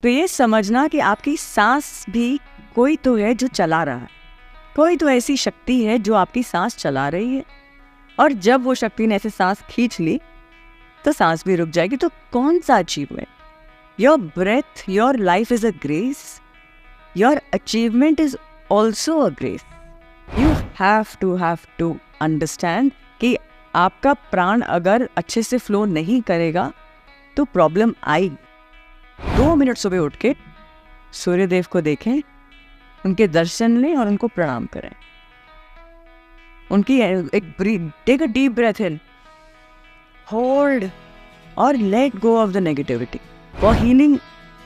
तो ये समझना कि आपकी सांस भी कोई तो है जो चला रहा है, कोई तो ऐसी शक्ति है जो आपकी सांस चला रही है, और जब वो शक्ति ने ऐसे सांस खींच ली तो सांस भी रुक जाएगी। तो कौन सा achievement? Your breath, your life is a grace, your achievement is also a grace. You have to understand कि आपका प्राण अगर अच्छे से फ्लो नहीं करेगा तो प्रॉब्लम आएगी। 2 मिनट सुबह उठ के सूर्यदेव को देखें, उनके दर्शन लें और उनको प्रणाम करें। उनकी take a deep breath in, hold और let go of the negativity. For healing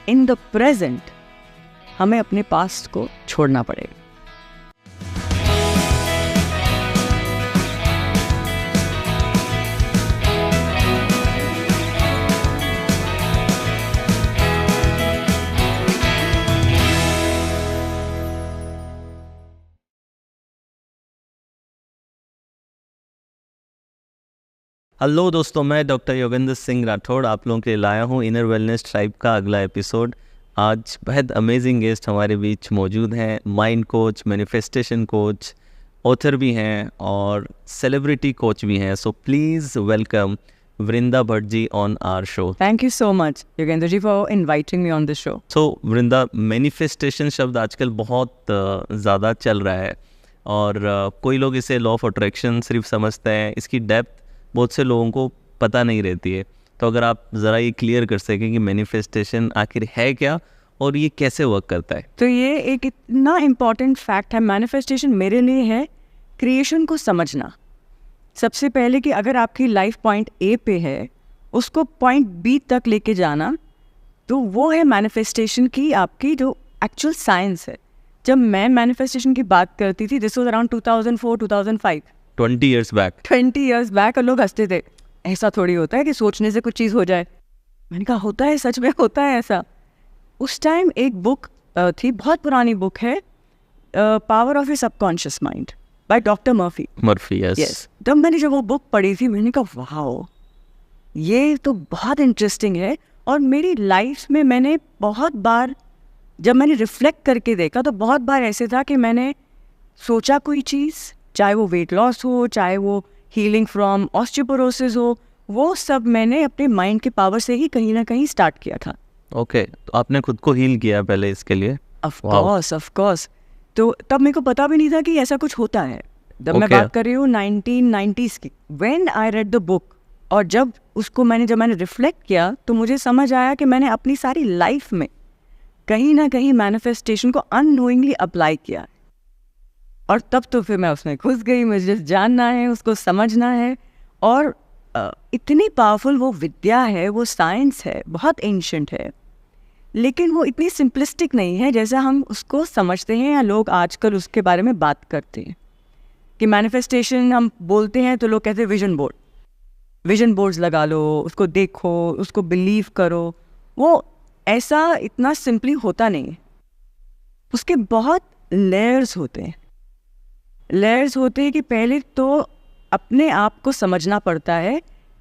in the present हमें अपने पास्ट को छोड़ना पड़ेगा। हेलो दोस्तों, मैं डॉक्टर योगेंद्र सिंह राठौड़ आप लोगों के लिए लाया हूँ इनर वेलनेस ट्राइब का अगला एपिसोड। आज बेहद अमेजिंग गेस्ट हमारे बीच मौजूद हैं। Mind coach, manifestation coach, author भी हैं और सेलिब्रिटी कोच भी हैं। So please welcome Vrinda Bhatt ji on our show. Thank you so much Yogendra ji for inviting me on this show. So Vrinda, manifestation शब्द आजकल बहुत ज़्यादा चल रहा है और कोई लोग इसे लॉ ऑफ अट्रैक्शन सिर्फ समझते हैं, इसकी डेप्थ बहुत से लोगों को पता नहीं रहती है। तो अगर आप ज़रा ये क्लियर कर सकें कि मैनिफेस्टेशन आखिर है क्या और ये कैसे वर्क करता है। तो ये एक इतना इम्पॉर्टेंट फैक्ट है। मैनिफेस्टेशन मेरे लिए है क्रिएशन को समझना। सबसे पहले कि अगर आपकी लाइफ पॉइंट ए पे है, उसको पॉइंट बी तक लेके जाना, तो वो है मैनिफेस्टेशन की आपकी जो एक्चुअल साइंस है। जब मैं मैनिफेस्टेशन की बात करती थी, this was around 2004-2005, 20 years back, और लोग हंसते थे, ऐसा थोड़ी होता है कि सोचने से कुछ चीज़ हो जाए। मैंने कहा होता है, सच में होता है ऐसा। उस टाइम एक बुक थी, बहुत पुरानी बुक है, power of your subconscious mind by doctor Murphy. Yes. तब मैंने जब वो बुक पढ़ी थी, मैंने कहा वाह, ये तो बहुत इंटरेस्टिंग है। और मेरी लाइफ में मैंने बहुत बार, जब मैंने रिफ्लेक्ट करके देखा, तो बहुत बार ऐसे था कि मैंने सोचा कोई चीज़, चाहे वो वेट लॉस हो, चाहे वो हीलिंग फ्रॉम ऑस्टियोपोरोसिस हो, वो सब मैंने अपने माइंड के पावर से ही कहीं ना कहीं स्टार्ट किया था। ओके, तो आपने खुद को हील किया पहले इसके लिए? Of course. तो तब मेरे को पता भी नहीं था कि ऐसा कुछ होता है। जब मैं बात कर रही हूँ 1990s की, when I read the book, और जब मैंने रिफ्लेक्ट किया, तो मुझे समझ आया कि मैंने अपनी सारी लाइफ में कहीं ना कहीं मैनिफेस्टेशन को अननोइंगली अप्लाई किया। और तब तो फिर मैं उसमें घुस गई। मुझे जानना है, उसको समझना है। और इतनी पावरफुल वो विद्या है, वो साइंस है, बहुत एंशिएंट है, लेकिन वो इतनी सिंपलिस्टिक नहीं है जैसा हम उसको समझते हैं, या लोग आजकल उसके बारे में बात करते हैं। कि मैनिफेस्टेशन हम बोलते हैं तो लोग कहते हैं विजन बोर्ड्स लगा लो, उसको देखो, उसको बिलीव करो। वो ऐसा इतना सिंपली होता नहीं है। उसके बहुत लेयर्स होते हैं कि पहले तो अपने आप को समझना पड़ता है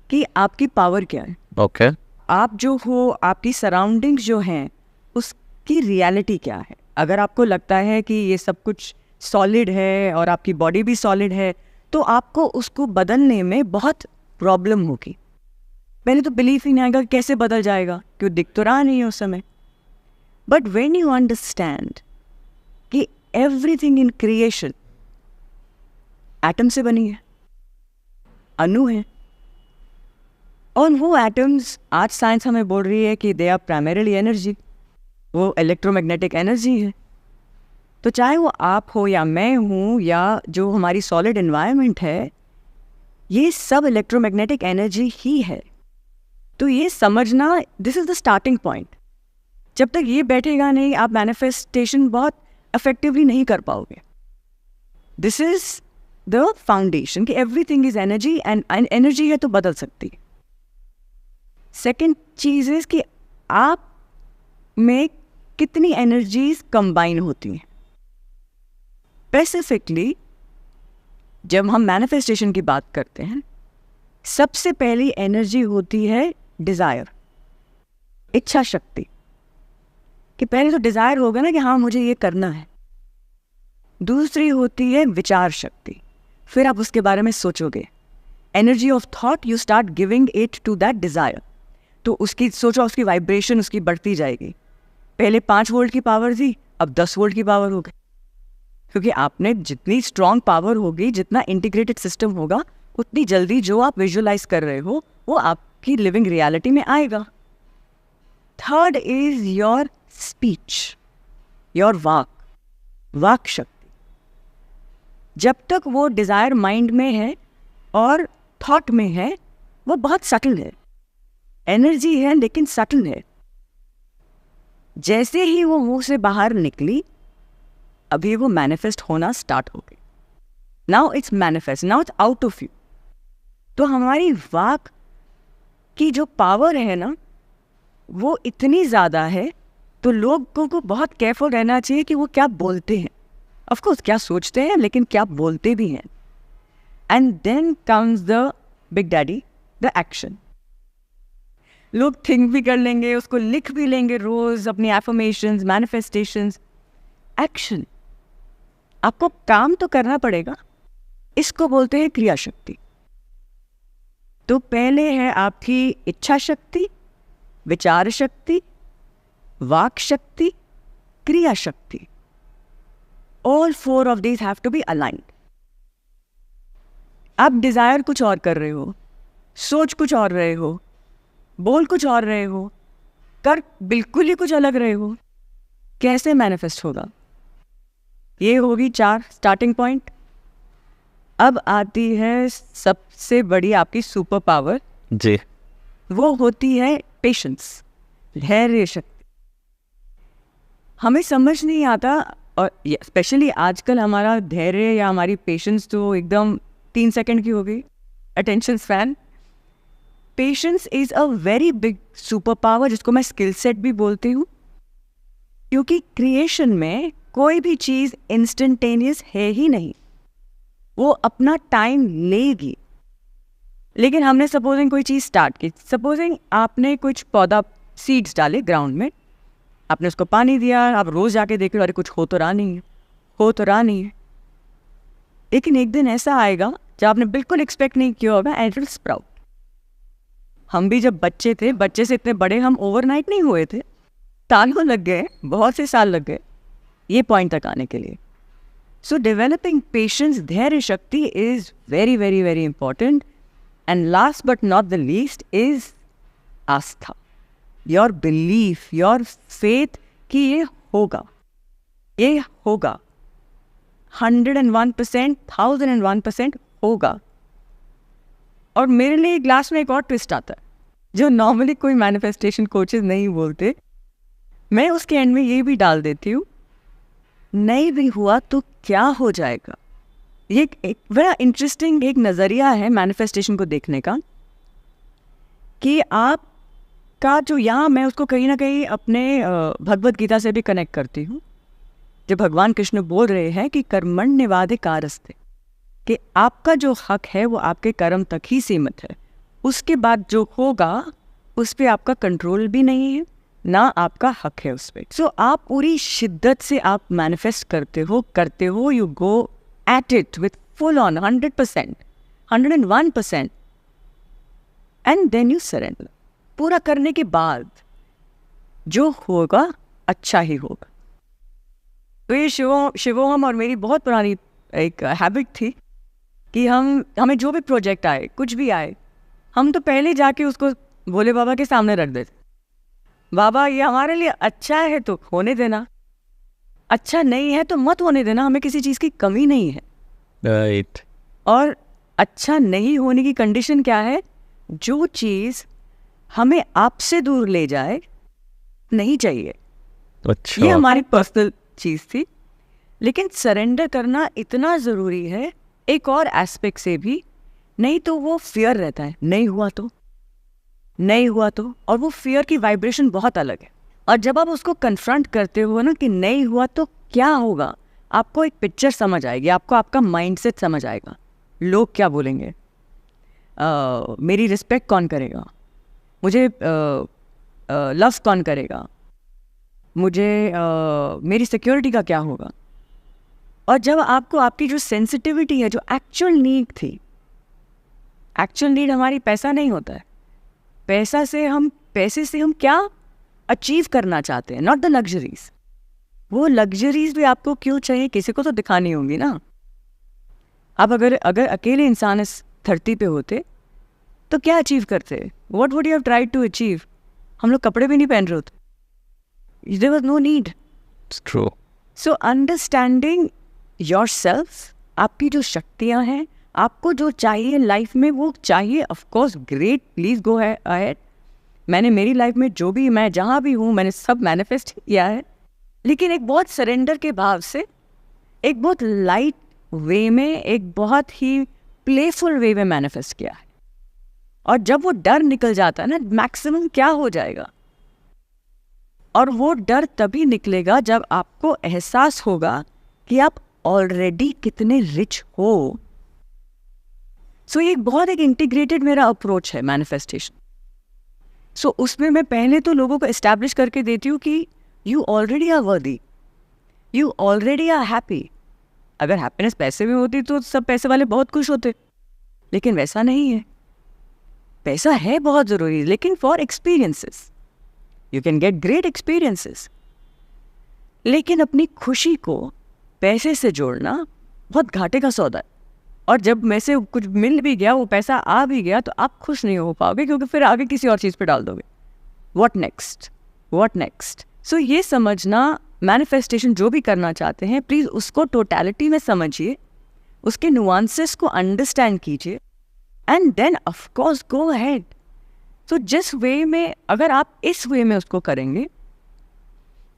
कि आपकी पावर क्या है। ओके। आप जो हो, आपकी सराउंडिंग्स जो हैं, उसकी रियलिटी क्या है। अगर आपको लगता है कि ये सब कुछ सॉलिड है और आपकी बॉडी भी सॉलिड है, तो आपको उसको बदलने में बहुत प्रॉब्लम होगी। पहले तो बिलीफ ही नहीं आएगा, कैसे बदल जाएगा, क्यों दिख तो रहा नहीं है उस समय। बट व्हेन यू अंडरस्टैंड कि एवरीथिंग इन क्रिएशन एटम से बनी है, अणु है, और वो एटम्स, आज साइंस हमें बोल रही है कि दे आर प्राइमरीली एनर्जी, वो इलेक्ट्रोमैग्नेटिक एनर्जी है। तो चाहे वो आप हो या मैं हूँ या जो हमारी सॉलिड एनवायरनमेंट है, ये सब इलेक्ट्रोमैग्नेटिक एनर्जी ही है। तो ये समझना, this is the starting point. जब तक ये बैठेगा नहीं, आप मैनिफेस्टेशन बहुत इफेक्टिवली नहीं कर पाओगे। दिस इज द फाउंडेशन कि everything is energy, and energy है तो बदल सकती है। सेकेंड चीज़ इज कि आप में कितनी एनर्जीज कंबाइन होती हैं। स्पेसिफिकली जब हम मैनिफेस्टेशन की बात करते हैं, सबसे पहली एनर्जी होती है डिज़ायर, इच्छा शक्ति। पहले तो डिजायर होगा ना कि हाँ मुझे ये करना है। दूसरी होती है विचार शक्ति, फिर आप उसके बारे में सोचोगे। Energy of thought, you start giving it to that desire, तो उसकी सोचो, उसकी वाइब्रेशन उसकी बढ़ती जाएगी। पहले 5 वोल्ट की पावर थी, अब 10 वोल्ट की पावर हो गई, क्योंकि आपने जितनी स्ट्रॉन्ग पावर होगी, जितना इंटीग्रेटेड सिस्टम होगा, उतनी जल्दी जो आप विजुअलाइज कर रहे हो वो आपकी लिविंग रियलिटी में आएगा। Third is your speech, your वाक शक्ति। जब तक वो डिजायर माइंड में है और थॉट में है, वो बहुत सटल है, एनर्जी है लेकिन सटल है। जैसे ही वो मुंह से बाहर निकली, अभी वो मैनिफेस्ट होना स्टार्ट हो गई। Now it's manifest, now it's out of you. तो हमारी वाक की जो पावर है ना, वो इतनी ज़्यादा है, तो लोगों को बहुत केयरफुल रहना चाहिए कि वो क्या बोलते हैं। ऑफ कोर्स क्या सोचते हैं, लेकिन क्या बोलते भी हैं। And then comes the big daddy, the action. लोग थिंक भी कर लेंगे, उसको लिख भी लेंगे रोज, अपनी एफर्मेशंस, मैनिफेस्टेशंस। एक्शन, आपको काम तो करना पड़ेगा। इसको बोलते हैं क्रिया शक्ति। तो पहले है आपकी इच्छा शक्ति, विचार शक्ति, वाक शक्ति, क्रिया शक्ति। All 4 of these have to be aligned. आप डिजायर कुछ और कर रहे हो, सोच कुछ और रहे हो, बोल कुछ और रहे हो, कर बिल्कुल ही कुछ अलग रहे हो, कैसे मैनिफेस्ट होगा? ये होगी 4 स्टार्टिंग पॉइंट। अब आती है सबसे बड़ी आपकी सुपर पावर जी, वो होती है पेशेंस, धैर्य शक्ति। हमें समझ नहीं आता, और स्पेशली आजकल हमारा धैर्य या हमारी पेशेंस तो एकदम 3 सेकंड की हो गई, attention span. Patience is a very big super power, जिसको मैं स्किल सेट भी बोलती हूँ, क्योंकि क्रिएशन में कोई भी चीज़ इंस्टेंटेनियस है ही नहीं, वो अपना टाइम लेगी। लेकिन हमने सपोजिंग कोई चीज़ स्टार्ट की, सपोजिंग आपने कुछ पौधा सीड्स डाले ग्राउंड में, आपने उसको पानी दिया, आप रोज़ जाके देख रहे हो, अरे कुछ हो तो रहा नहीं है, हो तो रहा नहीं है। लेकिन एक दिन ऐसा आएगा जब आपने बिल्कुल एक्सपेक्ट नहीं किया होगा, एंड इट विल स्प्राउट। हम भी जब बच्चे थे, बच्चे से इतने बड़े हम ओवरनाइट नहीं हुए थे, सालों लग गए, बहुत से साल लग गए ये पॉइंट तक आने के लिए। सो डेवलपिंग पेशेंस, धैर्य शक्ति is very very very important. And last but not the least is Aastha, your belief, your faith कि ये होगा, ये होगा, 101%, 1001% होगा। और मेरे लिए क्लास में एक और ट्विस्ट आता है, जो नॉर्मली कोई मैनिफेस्टेशन कोचेस नहीं बोलते। मैं उसके एंड में ये भी डाल देती हूँ, नहीं भी हुआ तो क्या हो जाएगा। ये एक बड़ा इंटरेस्टिंग एक नज़रिया है मैनिफेस्टेशन को देखने का, कि आप का जो, यहाँ मैं उसको कहीं ना कहीं अपने भगवद गीता से भी कनेक्ट करती हूँ, जो भगवान कृष्ण बोल रहे हैं कि कर्मण्येवाधिकारस्ते, कि आपका जो हक है वो आपके कर्म तक ही सीमित है, उसके बाद जो होगा उस पर आपका कंट्रोल भी नहीं है, ना आपका हक है उस पर। सो आप पूरी शिद्दत से आप मैनिफेस्ट करते हो, you go at it with full on 100%, 101%, and then you surrender. पूरा करने के बाद जो होगा अच्छा ही होगा। तो ये शिवोहम और मेरी बहुत पुरानी एक हैबिट थी कि हमें जो भी प्रोजेक्ट आए, कुछ भी आए, हम तो पहले जाके उसको भोले बाबा के सामने रख देते, बाबा ये हमारे लिए अच्छा है तो होने देना, अच्छा नहीं है तो मत होने देना, हमें किसी चीज़ की कमी नहीं है। राइट। और अच्छा नहीं होने की कंडीशन क्या है? जो चीज़ हमें आपसे दूर ले जाए नहीं चाहिए। अच्छा, ये हमारी पर्सनल चीज़ थी, लेकिन सरेंडर करना इतना ज़रूरी है एक और एस्पेक्ट से भी, नहीं तो वो फियर रहता है, नहीं हुआ तो, और वो फियर की वाइब्रेशन बहुत अलग है। और जब आप उसको कन्फ्रंट करते हो ना कि नहीं हुआ तो क्या होगा, आपको एक पिक्चर समझ आएगी, आपको आपका माइंडसेट समझ आएगा, लोग क्या बोलेंगे, मेरी रिस्पेक्ट कौन करेगा, मुझे लव कौन करेगा, मुझे मेरी सिक्योरिटी का क्या होगा। और जब आपको आपकी जो सेंसिटिविटी है, जो एक्चुअल नीड थी, एक्चुअल नीड हमारी पैसा नहीं होता है, पैसे से हम क्या अचीव करना चाहते हैं, नॉट द लग्जरीज। वो लग्जरीज भी आपको क्यों चाहिए, किसी को तो दिखानी होंगी ना। आप अगर अकेले इंसान इस धरती पे होते तो क्या अचीव करते, what would you have tried to achieve. हम लोग कपड़े भी नहीं पहन रहे होते, there was no need. True. So understanding yourself, आपकी जो शक्तियां हैं, आपको जो चाहिए लाइफ में वो चाहिए, of course great, please go ahead. मैंने मेरी लाइफ में जो भी, मैं जहाँ भी हूँ, मैंने सब मैनिफेस्ट किया है, लेकिन एक बहुत सरेंडर के भाव से, एक बहुत लाइट वे में, एक बहुत ही प्लेफुल वे में मैनिफेस्ट किया है। और जब वो डर निकल जाता है ना, मैक्सिमम क्या हो जाएगा। और वो डर तभी निकलेगा जब आपको एहसास होगा कि आप ऑलरेडी कितने रिच हो। सो ये बहुत एक इंटीग्रेटेड मेरा अप्रोच है मैनिफेस्टेशन। सो उसमें मैं पहले तो लोगों को एस्टैब्लिश करके देती हूँ कि you already are worthy, you already are happy. अगर हैप्पीनेस पैसे में होती तो सब पैसे वाले बहुत खुश होते, लेकिन वैसा नहीं है। पैसा है बहुत ज़रूरी, लेकिन for experiences, you can get great experiences, लेकिन अपनी खुशी को पैसे से जोड़ना बहुत घाटे का सौदा है। और जब में से कुछ मिल भी गया, वो पैसा आ भी गया, तो आप खुश नहीं हो पाओगे, क्योंकि फिर आगे किसी और चीज़ पे डाल दोगे। What next, what next. So ये समझना, मैनिफेस्टेशन जो भी करना चाहते हैं, प्लीज़ उसको टोटलिटी में समझिए, उसके नुआंसेस को अंडरस्टैंड कीजिए, and then of course go ahead. तो जिस वे में, अगर आप इस वे में उसको करेंगे,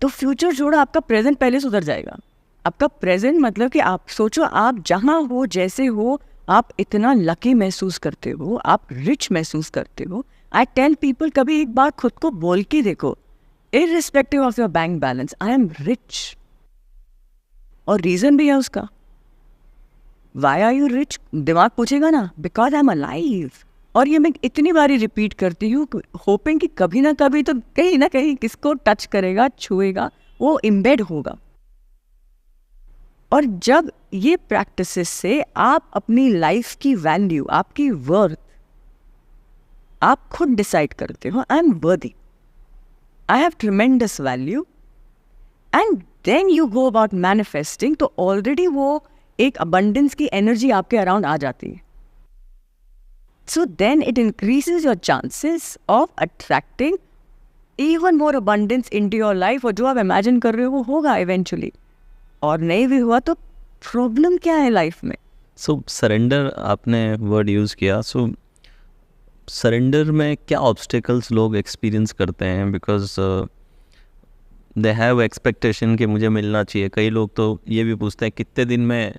तो फ्यूचर जोड़ा आपका प्रेजेंट पहले सुधर जाएगा। आपका प्रेजेंट मतलब कि आप सोचो, आप जहाँ हो, जैसे हो, आप इतना लकी महसूस करते हो, आप रिच महसूस करते हो। आई टेल पीपल, कभी एक बार खुद को बोल के देखो, irrespective of your bank balance, I am rich. और रीजन भी है उसका, वाई आर यू रिच, दिमाग पूछेगा ना, बिकॉज आई एम अलाइव। और ये मैं इतनी बारी रिपीट करती हूँ, होपिंग कि कभी ना कभी तो कहीं ना कहीं किसको टच करेगा, छुएगा, वो इम्बेड होगा। और जब ये प्रैक्टिसेस से आप अपनी लाइफ की वैल्यू, आपकी वर्थ, आप खुद डिसाइड करते हो, I am worthy, I have tremendous value, and then you go about manifesting, तो ऑलरेडी वो एक अबंडेंस की एनर्जी आपके अराउंड आ जाती है। So then it increases your chances of attracting even more abundance into your life. और जो आप इमेजिन कर रहे हो वो होगा इवेंचुअली, और नहीं भी हुआ तो प्रॉब्लम क्या है लाइफ में। सो सरेंडर आपने वर्ड यूज़ किया, सो सरेंडर में क्या ऑब्स्टिकल्स लोग एक्सपीरियंस करते हैं, बिकॉज दे हैव एक्सपेक्टेशन कि मुझे मिलना चाहिए। कई लोग तो ये भी पूछते हैं कितने दिन में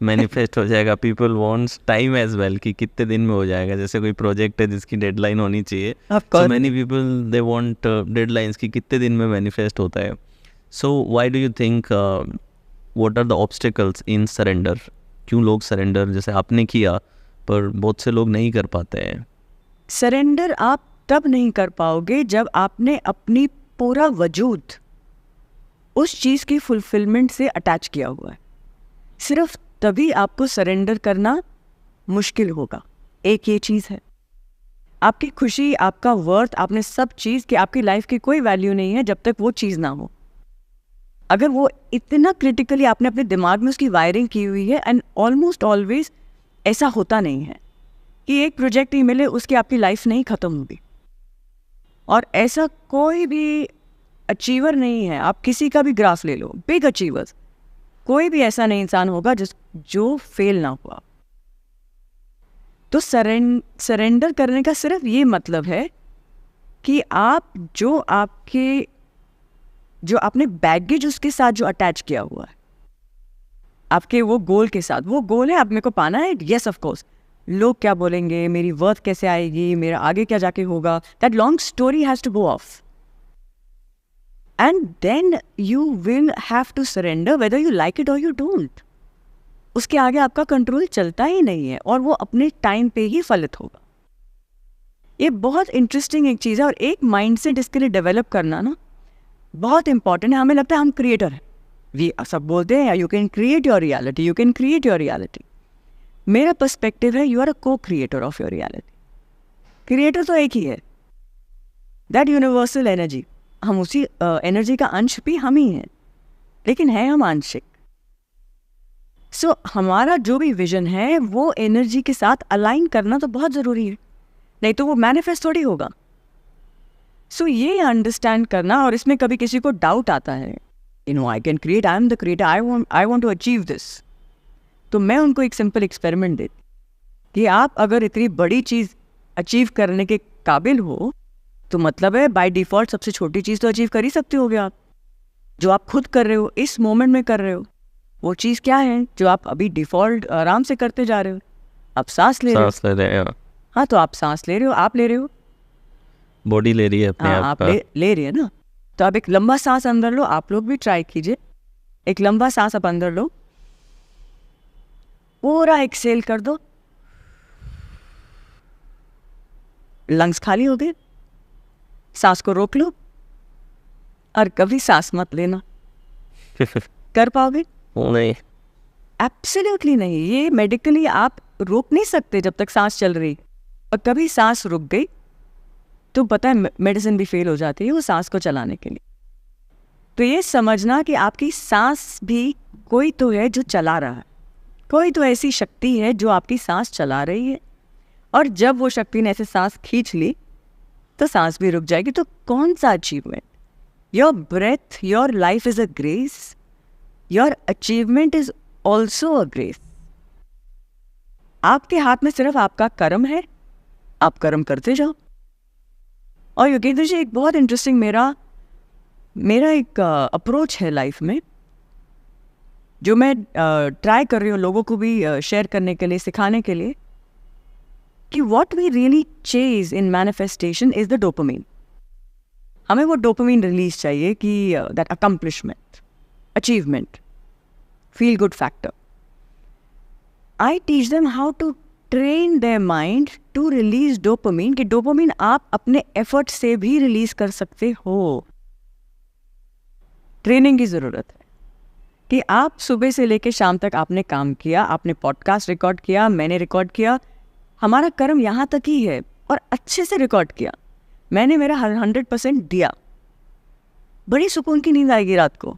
मैनिफेस्ट हो जाएगा। People wants time as well, कि कितने दिन में हो जाएगा। जैसे कोई प्रोजेक्ट है जिसकी डेडलाइन होनी चाहिए, so many people they want deadlines कि कितने दिन में मैनिफेस्ट होता है। So why do you think, what are the obstacles in surrender? क्यों लोग सरेंडर, जैसे आपने किया, पर बहुत से लोग नहीं कर पाते हैं। सरेंडर आप तब नहीं कर पाओगे जब आपने अपनी पूरा वजूद उस चीज़ की फुलफिलमेंट से अटैच किया हुआ है। सिर्फ तभी आपको सरेंडर करना मुश्किल होगा। एक ये चीज़ है, आपकी खुशी, आपका वर्थ, आपने सब चीज़ कि आपकी लाइफ की कोई वैल्यू नहीं है जब तक वो चीज़ ना हो। अगर वो इतना क्रिटिकली आपने अपने दिमाग में उसकी वायरिंग की हुई है, एंड ऑलमोस्ट ऑलवेज ऐसा होता नहीं है कि एक प्रोजेक्ट ही मिले उसकी आपकी लाइफ नहीं ख़त्म होगी। और ऐसा कोई भी अचीवर नहीं है, आप किसी का भी ग्राफ ले लो, बिग अचीवर्स, कोई भी ऐसा नहीं इंसान होगा जो फेल ना हुआ। तो सरेंडर करने का सिर्फ ये मतलब है कि आप जो आपने बैगेज उसके साथ जो अटैच किया हुआ है, आपके वो गोल के साथ, वो गोल है, आप मेरे को पाना है, येस ऑफ कोर्स, लोग क्या बोलेंगे, मेरी वर्थ कैसे आएगी, मेरा आगे क्या जाके होगा, that long story has to go off, and then you will have to surrender whether you like it और यू डोंट। उसके आगे आपका कंट्रोल चलता ही नहीं है, और वो अपने टाइम पे ही फलित होगा। ये बहुत इंटरेस्टिंग एक चीज़ है, और एक माइंडसेट इसके लिए डेवलप करना ना बहुत इंपॉर्टेंट है। हमें लगता है हम क्रिएटर हैं, वी सब बोलते हैं you can create your reality, you can create your reality. मेरा पर्सपेक्टिव है यू आर अ को creator of your reality. Creator तो एक ही है, दैट यूनिवर्सल एनर्जी। हम उसी एनर्जी का अंश भी हम ही हैं, लेकिन है हम आंशिक। सो हमारा जो भी विजन है वो एनर्जी के साथ अलाइन करना तो बहुत ज़रूरी है, नहीं तो वो मैनिफेस्ट थोड़ी होगा। सो ये अंडरस्टैंड करना, और इसमें कभी किसी को डाउट आता है, you know I can create, I am the creator, I want to achieve this, तो मैं उनको एक सिंपल एक्सपेरिमेंट देती कि आप अगर इतनी बड़ी चीज़ अचीव करने के काबिल हो तो मतलब है बाय डिफ़ॉल्ट सबसे छोटी चीज़ तो अचीव कर ही सकते होगे आप, जो आप खुद कर रहे हो, इस मोमेंट में कर रहे हो। वो चीज़ क्या है जो आप अभी डिफ़ॉल्ट आराम से करते जा रहे हो? आप सांस ले रहे हो। हाँ, तो आप सांस ले रहे हो, आप ले रहे हो, बॉडी ले रही है अपने आप ले रही है ना। तो आप एक लंबा सांस अंदर लो, आप लोग भी ट्राई कीजिए, एक लंबा सांस आप अंदर लो, पूरा एक्सेल कर दो, लंग्स खाली हो गए, सांस को रोक लो और कभी सांस मत लेना। कर पाओगे? नहीं, एब्सोल्युटली नहीं। ये मेडिकली आप रोक नहीं सकते जब तक सांस चल रही, और कभी सांस रुक गई तो पता है मेडिसिन भी फेल हो जाती है वो सांस को चलाने के लिए। तो ये समझना कि आपकी सांस भी कोई तो है जो चला रहा है, कोई तो ऐसी शक्ति है जो आपकी सांस चला रही है, और जब वो शक्ति ने ऐसे सांस खींच ली तो सांस भी रुक जाएगी। तो कौन सा achievement? Your breath, your life is a grace, your achievement is also a grace. आपके हाथ में सिर्फ आपका कर्म है, आप कर्म करते जाओ। और योगेंद्र जी, एक बहुत इंटरेस्टिंग मेरा एक अप्रोच है लाइफ में, जो मैं ट्राई कर रही हूँ लोगों को भी शेयर करने के लिए, सिखाने के लिए, कि what we really chase in manifestation is the dopamine. हमें वो डोपामिन रिलीज चाहिए कि that accomplishment, achievement, feel good factor. I teach them how to train their mind to release dopamine, कि डोपामिन आप अपने एफर्ट से भी रिलीज कर सकते हो। ट्रेनिंग की ज़रूरत है कि आप सुबह से लेकर शाम तक आपने काम किया, आपने पॉडकास्ट रिकॉर्ड किया, मैंने रिकॉर्ड किया, हमारा कर्म यहाँ तक ही है, और अच्छे से रिकॉर्ड किया, मैंने मेरा 100% दिया, बड़ी सुकून की नींद आएगी रात को।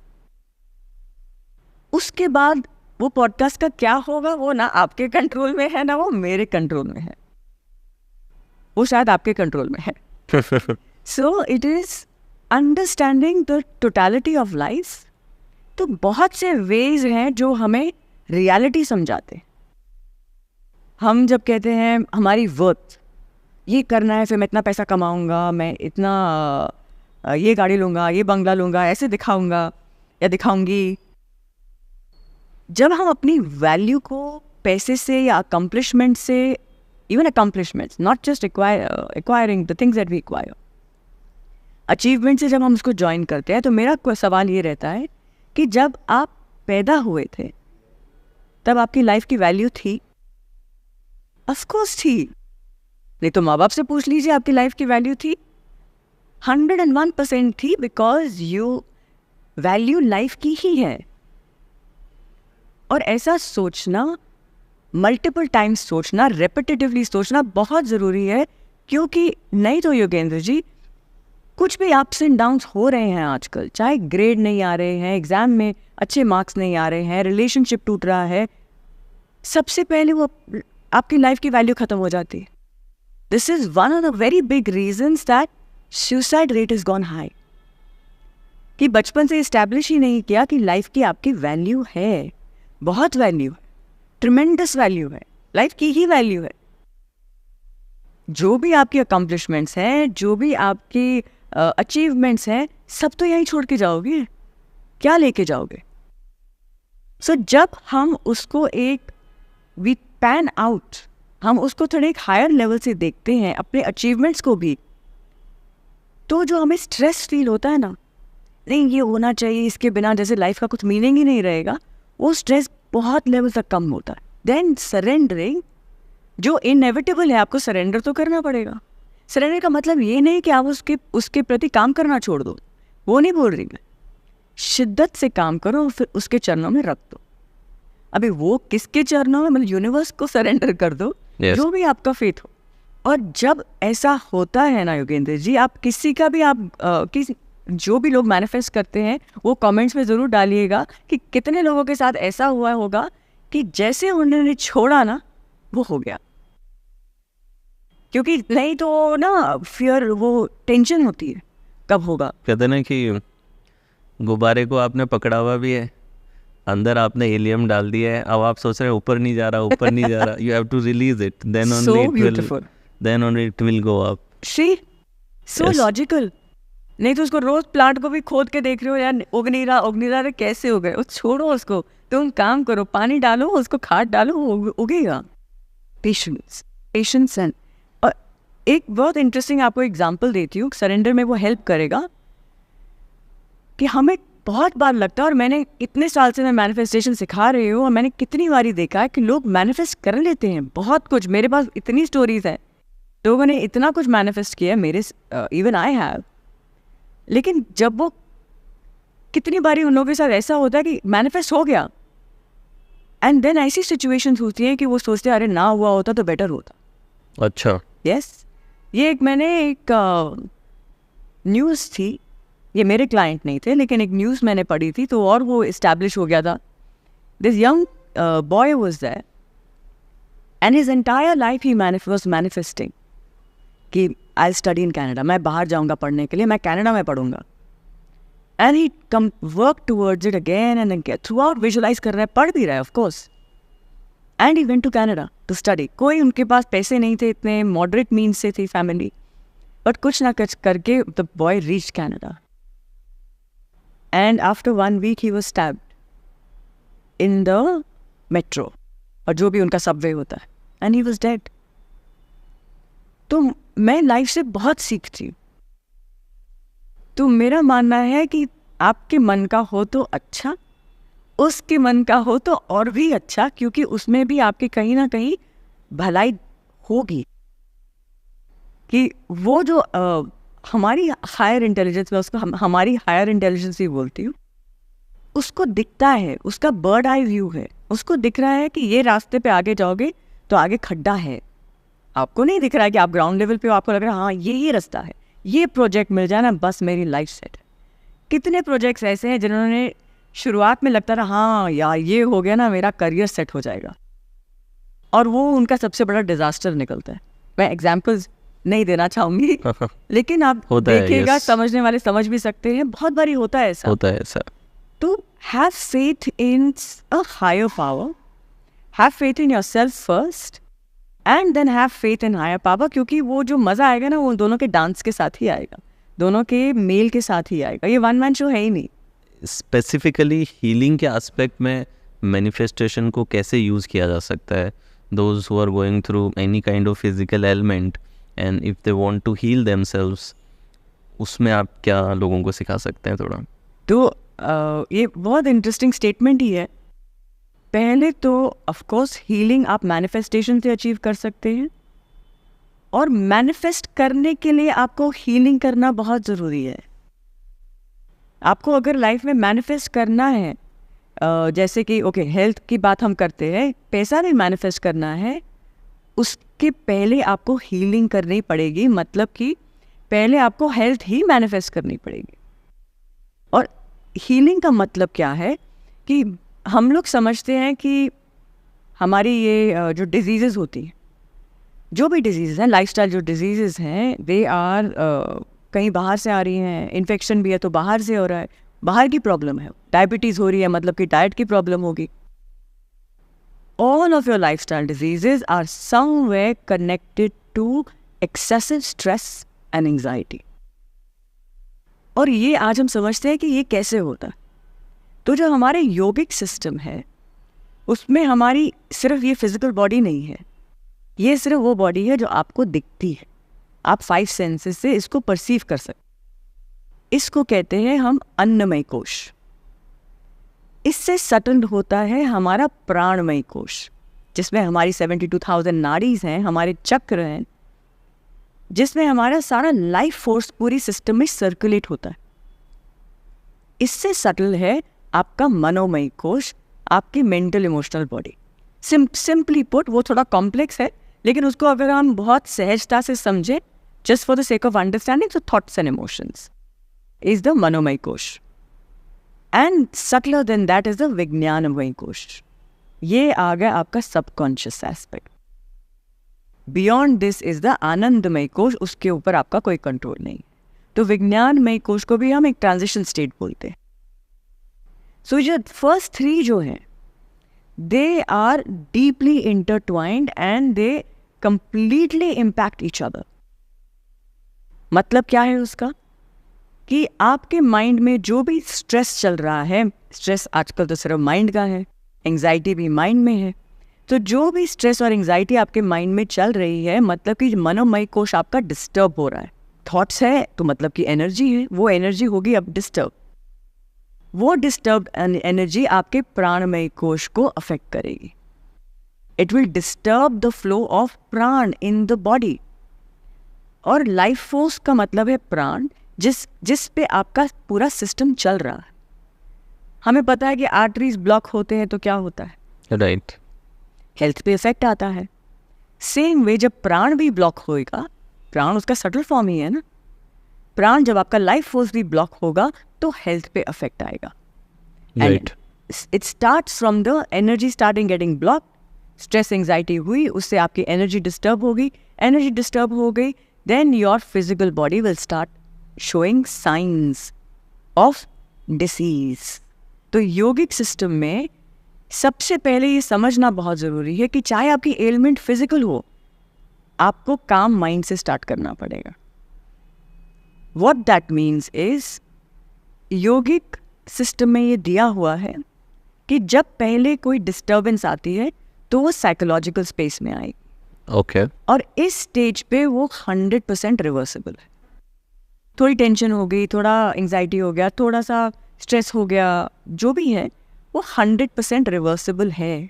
उसके बाद वो पॉडकास्ट का क्या होगा वो ना आपके कंट्रोल में है, ना वो मेरे कंट्रोल में है, वो शायद आपके कंट्रोल में है। So it is understanding the totality of life. तो बहुत से वेज हैं जो हमें रियलिटी समझाते हैं। हम जब कहते हैं हमारी वर्थ, ये करना है, फिर मैं इतना पैसा कमाऊंगा, मैं इतना ये गाड़ी लूँगा, ये बंगला लूँगा, ऐसे दिखाऊंगा या दिखाऊंगी। जब हम अपनी वैल्यू को पैसे से या अकम्प्लिशमेंट से, even accomplishments, not just acquiring the things that we acquire, achievement से जब हम उसको ज्वाइन करते हैं, तो मेरा सवाल ये रहता है कि जब आप पैदा हुए थे तब आपकी लाइफ की वैल्यू थी? ऑफकोर्स थी। नहीं तो माँ बाप से पूछ लीजिए, आपकी लाइफ की वैल्यू थी? 101% थी, बिकॉज यू वैल्यू लाइफ की ही है। और ऐसा सोचना, मल्टीपल टाइम्स सोचना, रेपिटेटिवली सोचना बहुत ज़रूरी है, क्योंकि नहीं तो योगेंद्र जी, कुछ भी अप्स एंड डाउन्स हो रहे हैं आजकल, चाहे ग्रेड नहीं आ रहे हैं, एग्ज़ाम में अच्छे मार्क्स नहीं आ रहे हैं, रिलेशनशिप टूट रहा है, सबसे पहले वो आपकी लाइफ की वैल्यू ख़त्म हो जाती है। This is one of the very big reasons that suicide rate is gone high, कि बचपन से इस्टेब्लिश ही नहीं किया कि लाइफ की आपकी वैल्यू है, बहुत वैल्यू है, ट्रिमेंडस वैल्यू है, लाइफ की ही वैल्यू है। जो भी आपकी अकम्प्लिशमेंट्स हैं, जो भी आपकी अचीवमेंट्स हैं, सब तो यहीं छोड़ के जाओगे, क्या लेके जाओगे? सो जब हम उसको एक वी पैन आउट, हम उसको थोड़े एक हायर लेवल से देखते हैं, अपने अचीवमेंट्स को भी, तो जो हमें स्ट्रेस फील होता है ना, नहीं ये होना चाहिए, इसके बिना जैसे लाइफ का कुछ मीनिंग ही नहीं रहेगा, वो स्ट्रेस बहुत लेवल तक कम होता है। देन सरेंडरिंग, जो इनएविटेबल है, आपको सरेंडर तो करना पड़ेगा। सरेंडर का मतलब ये नहीं कि आप उसके प्रति काम करना छोड़ दो, वो नहीं बोल रही मैं, शिद्दत से काम करो और फिर उसके चरणों में रख दो। अभी वो किसके चरणों में, मतलब यूनिवर्स को सरेंडर कर दो, Yes. जो भी आपका फेथ हो। और जब ऐसा होता है ना योगेंद्र जी, आप किसी का भी जो भी लोग मैनिफेस्ट करते हैं वो कमेंट्स में ज़रूर डालिएगा कि कितने लोगों के साथ ऐसा हुआ होगा कि जैसे उन्होंने छोड़ा ना वो हो गया। क्योंकि नहीं तो ना फियर, वो टेंशन होती है कब होगा। कहते हैं ना कि गुब्बारे को आपने पकड़ा हुआ भी है, अंदर आपने हीलियम डाल दिया है, अब आप सोच रहे हैं ऊपर नहीं जा रहा, ऊपर नहीं जा रहा, you have to release it, then only it will go up. She so logical. नहीं तो उसको रोज प्लांट को भी खोद के देख रहे हो यार, उग नहीं रहा, कैसे हो गए, वो छोड़ो उसको, तुम काम करो, पानी डालो, उसको खाद डालो, वो उगेगा। पेशेंस एंड और एक बहुत इंटरेस्टिंग आपको एग्जांपल देती हूँ, सरेंडर में वो हेल्प करेगा कि हमें बहुत बार लगता है, और मैंने इतने साल से मैं मैनिफेस्टेशन सिखा रही हूँ और मैंने कितनी बारी देखा है कि लोग मैनिफेस्ट कर लेते हैं बहुत कुछ। मेरे पास इतनी स्टोरीज हैं, लोगों ने इतना कुछ मैनिफेस्ट किया, मेरे इवन आई हैव। लेकिन जब वो कितनी बारी उन लोगों के साथ ऐसा होता है कि मैनिफेस्ट हो गया एंड देन ऐसी सिचुएशंस होती हैं कि वो सोचते हैं अरे ना हुआ होता तो बेटर होता। अच्छा, यस ये मैंने एक न्यूज़ थी, ये मेरे क्लाइंट नहीं थे लेकिन एक न्यूज़ मैंने पढ़ी थी, तो और वो इस्टेब्लिश हो गया था। This young boy was there and his entire life he was manifesting कि आई स्टडी इन कनाडा, मैं बाहर जाऊंगा पढ़ने के लिए, मैं कनाडा में पढ़ूंगा। And he come work towards it again and again, throughout visualize कर रहा है, पढ़ भी रहा है of course. And he went to Canada to study. कोई उनके पास पैसे नहीं थे, इतने मॉडरेट मीन्स से थी फैमिली, बट कुछ ना कुछ करके the boy reach Canada and after 1 week he was stabbed in the metro, और जो भी उनका सबवे होता है, एंड ही वाज डेड। तो मैं लाइफ से बहुत सीखती हूँ। तो मेरा मानना है कि आपके मन का हो तो अच्छा, उसके मन का हो तो और भी अच्छा, क्योंकि उसमें भी आपके कहीं ना कहीं भलाई होगी। कि वो जो हमारी हायर इंटेलिजेंस, में उसको हमारी हायर इंटेलिजेंस ही बोलती हूँ, उसको दिखता है, उसका बर्ड आई व्यू है, उसको दिख रहा है कि ये रास्ते पे आगे जाओगे तो आगे खड्डा है। आपको नहीं दिख रहा है कि आप ग्राउंड लेवल पे हो, आपको लग रहा है हाँ ये रास्ता है, ये प्रोजेक्ट मिल जाए ना बस मेरी लाइफ सेट है। कितने प्रोजेक्ट्स ऐसे हैं जिन्होंने शुरुआत में लगता रहा हाँ यार ये हो गया ना मेरा करियर सेट हो जाएगा, और वो उनका सबसे बड़ा डिजास्टर निकलता है। मैं एग्जाम्पल्स नहीं देना चाहूंगी लेकिन आप देखिएगा, समझने वाले समझ भी सकते हैं, बहुत बारी होता है ऐसा। तो have faith in a higher power, have faith in yourself first and then have faith in higher power, क्योंकि वो जो मज़ा आएगा ना वो दोनों के डांस के साथ ही आएगा, दोनों के मेल के साथ ही आएगा। ये वन मैन शो है ही नहीं। स्पेसिफिकली हीलिंग के एस्पेक्ट में मैनिफेस्टेशन को कैसे यूज़ किया जा सकता है? Those who are going through any kind of physical element and if they want to heal themselves, उसमें आप क्या लोगों को सिखा सकते हैं थोड़ा? तो ये बहुत इंटरेस्टिंग स्टेटमेंट ही है। पहले तो ऑफ कोर्स हीलिंग आप मैनिफेस्टेशन से अचीव कर सकते हैं, और मैनिफेस्ट करने के लिए आपको हीलिंग करना बहुत ज़रूरी है। आपको अगर लाइफ में मैनिफेस्ट करना है, जैसे कि ओके हेल्थ की बात हम करते हैं, पैसा नहीं मैनिफेस्ट करना है, उसके पहले आपको हीलिंग करनी पड़ेगी। मतलब कि पहले आपको हेल्थ ही मैनिफेस्ट करनी पड़ेगी। और हीलिंग का मतलब क्या है कि हम लोग समझते हैं कि हमारी ये जो डिजीज़ेज़ होती हैं, जो भी डिजीज़ हैं, लाइफस्टाइल जो डिजीज़ेज़ हैं, दे आर कहीं बाहर से आ रही हैं। इन्फेक्शन भी है तो बाहर से हो रहा है, बाहर की प्रॉब्लम है। डायबिटीज़ हो रही है मतलब कि डाइट की प्रॉब्लम होगी। All of your lifestyle diseases are somewhere connected to excessive stress and anxiety. और ये आज हम समझते हैं कि ये कैसे होता है। तो जो हमारे योगिक सिस्टम है उसमें हमारी सिर्फ ये फिजिकल बॉडी नहीं है, ये सिर्फ वो बॉडी है जो आपको दिखती है, आप 5 सेंसेस से इसको परसीव कर सकते। इसको कहते हैं हम अन्नमय कोश। इससे सटल होता है हमारा प्राणमय कोश, जिसमें हमारी 72,000 नाड़ीज हैं, हमारे चक्र हैं, जिसमें हमारा सारा लाइफ फोर्स पूरी सिस्टम में सर्कुलेट होता है। इससे सटल है आपका मनोमय कोश, आपकी mental emotional body. Simply put वो थोड़ा कॉम्प्लेक्स है, लेकिन उसको अगर हम बहुत सहजता से समझें, just for the sake of understanding, so thoughts and emotions is the मनोमय कोश, and subtler than that is the विज्ञानमय कोश। ये आ गया आपका subconscious aspect. Beyond this is the आनंदमय कोश, उसके ऊपर आपका कोई कंट्रोल नहीं। तो विज्ञानमय कोश को भी हम एक ट्रांजिशन स्टेट बोलते हैं। सो जो फर्स्ट थ्री जो हैं, they are deeply intertwined and they completely impact each other. मतलब क्या है उसका, कि आपके माइंड में जो भी स्ट्रेस चल रहा है, स्ट्रेस आजकल तो सिर्फ माइंड का है, एंग्जाइटी भी माइंड में है, तो जो भी स्ट्रेस और एंग्जाइटी आपके माइंड में चल रही है, मतलब कि मनोमय कोश आपका डिस्टर्ब हो रहा है। थॉट्स है तो मतलब कि एनर्जी है, वो एनर्जी होगी अब डिस्टर्ब। वो डिस्टर्ब्ड एनर्जी आपके प्राणमय कोश को अफेक्ट करेगी। It will disturb the flow of प्राण इन द बॉडी। और लाइफ फोर्स का मतलब है प्राण, जिस पे आपका पूरा सिस्टम चल रहा है। हमें पता है कि आर्टरीज ब्लॉक होते हैं तो क्या होता है, राइट, हेल्थ पे इफेक्ट आता है। सेम वे जब प्राण भी ब्लॉक होएगा, प्राण उसका सटल फॉर्म ही है ना, प्राण जब आपका लाइफ फोर्स भी ब्लॉक होगा तो हेल्थ पे इफेक्ट आएगा। Right, it starts from the energy starting getting block. Stress anxiety हुई, उससे आपकी एनर्जी डिस्टर्ब होगी, एनर्जी डिस्टर्ब हो गई, then your physical body will start showing signs of disease। तो योगिक सिस्टम में सबसे पहले ये समझना बहुत ज़रूरी है कि चाहे आपकी एलिमेंट फिजिकल हो, आपको काम माइंड से स्टार्ट करना पड़ेगा। What that means is, yogic system में ये दिया हुआ है कि जब पहले कोई डिस्टर्बेंस आती है तो वो साइकोलॉजिकल स्पेस में आएगी। ओके, और इस स्टेज पे वो 100% रिवर्सिबल है। थोड़ी टेंशन हो गई, थोड़ा एंग्जाइटी हो गया, थोड़ा सा स्ट्रेस हो गया, जो भी है वो 100% रिवर्सिबल है।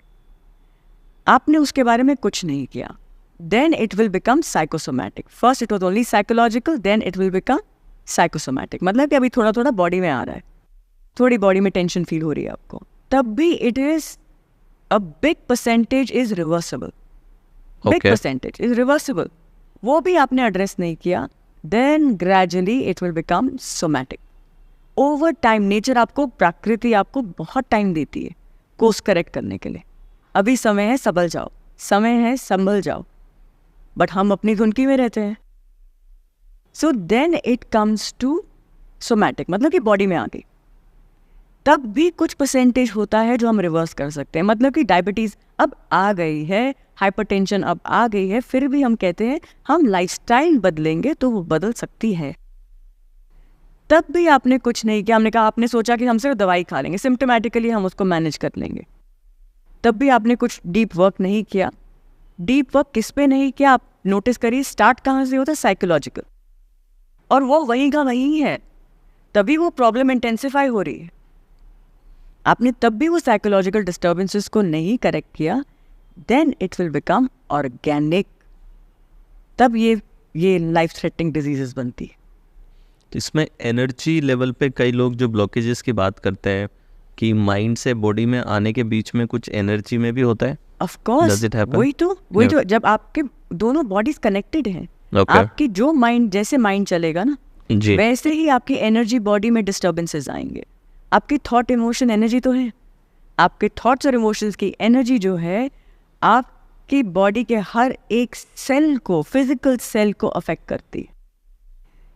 आपने उसके बारे में कुछ नहीं किया, then it will become psychosomatic. First it was only psychological, then it will become psychosomatic. मतलब कि अभी थोड़ा थोड़ा बॉडी में आ रहा है, थोड़ी बॉडी में टेंशन फील हो रही है आपको, तब भी it is a big percentage is reversible. Big percentage is reversible. वो भी आपने एड्रेस नहीं किया, then gradually it will become somatic। over time nature आपको, प्रकृति आपको बहुत टाइम देती है कोर्स करेक्ट करने के लिए। अभी समय है संभल जाओ, समय है संभल जाओ, बट हम अपनी धुनकी में रहते हैं। So then it comes to somatic, मतलब कि बॉडी में आ गई। तब भी कुछ परसेंटेज होता है जो हम रिवर्स कर सकते हैं। मतलब कि डायबिटीज़ अब आ गई है, हाइपरटेंशन अब आ गई है, फिर भी हम कहते हैं हम लाइफस्टाइल बदलेंगे तो वो बदल सकती है। तब भी आपने कुछ नहीं किया, हमने कहा, आपने सोचा कि हम सिर्फ दवाई खा लेंगे, सिम्टोमेटिकली हम उसको मैनेज कर लेंगे। तब भी आपने कुछ डीप वर्क नहीं किया। डीप वर्क किस पे नहीं किया, आप नोटिस करिए, स्टार्ट कहाँ से होता है, साइकोलॉजिकल, और वो वहीं का वहीं है, तभी वो प्रॉब्लम इंटेंसिफाई हो रही है। आपने तब भी वो साइकोलॉजिकल डिस्टर्बेंसेस को नहीं करेक्ट किया, then it will become organic. तब ये लाइफ थ्रेटनिंग डिजीजेस बनती है। तो इसमें एनर्जी लेवल पे कई लोग जो ब्लॉकेजेस की बात करते हैं कि माइंड से बॉडी में आने के बीच में कुछ एनर्जी में भी होता है। ऑफ कोर्स, वही तो जब आपके दोनों बॉडीज कनेक्टेड हैं, आपकी जो माइंड, जैसे माइंड चलेगा ना, वैसे ही आपकी एनर्जी बॉडी में डिस्टर्बेंसेस आएंगे। आपकी थॉट इमोशन एनर्जी तो है, आपके थॉट्स और इमोशंस की एनर्जी जो है आपकी बॉडी के हर एक सेल को, फिजिकल सेल को अफेक्ट करती है।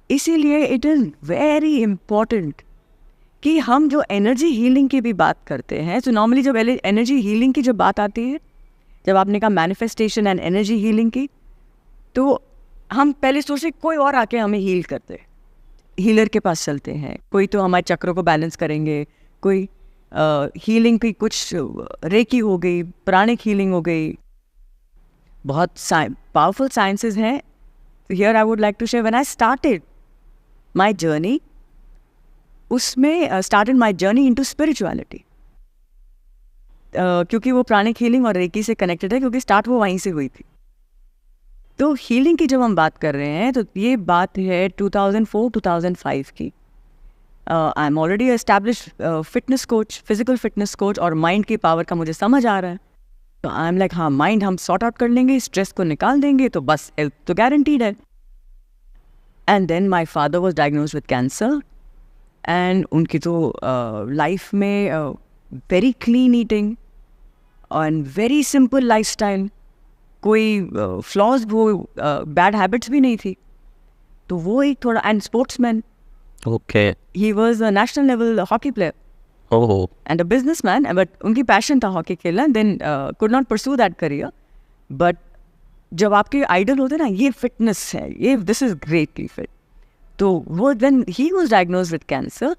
इसीलिए इट इज़ वेरी इम्पॉर्टेंट कि हम जो एनर्जी हीलिंग की भी बात करते हैं, तो नॉर्मली जब एनर्जी हीलिंग की जब बात आती है, जब आपने कहा मैनिफेस्टेशन एंड एनर्जी हीलिंग की, तो हम पहले सोचते कोई और आके हमें हील करते, हीलर के पास चलते हैं, कोई तो हमारे चक्रों को बैलेंस करेंगे, कोई हीलिंग की कुछ रेकी हो गई, प्राणिक हीलिंग हो गई, बहुत पावरफुल साइंसेस हैं। Here I would like to share, when I started my journey, उसमें started my journey into spirituality, क्योंकि वो प्राणिक हीलिंग और रेकी से कनेक्टेड है, क्योंकि स्टार्ट वो वहीं से हुई थी। तो हीलिंग की जब हम बात कर रहे हैं तो ये बात है 2004-2005 की। I am already establish fitness coach, physical fitness coach, और माइंड की पावर का मुझे समझ आ रहा है. तो आई एम लाइक हाँ, माइंड हम सॉर्ट आउट कर लेंगे, स्ट्रेस को निकाल देंगे, तो बस हेल्थ तो गारंटीड है. And then my father was diagnose with cancer. And उनकी तो लाइफ में very clean eating and very simple lifestyle, कोई फ्लॉज, वो बैड हैबिट्स भी नहीं थी. तो वो एक थोड़ा, and sportsman. Okay. He was a national level hockey player oh. And a businessman, but उनकी पैशन था हॉकी खेलना. Then could not pursue that career. But जब आपके आइडल होते ना, ये फिटनेस है, ये दिस इज ग्रेटली फिट, तो वो then he was diagnosed with cancer.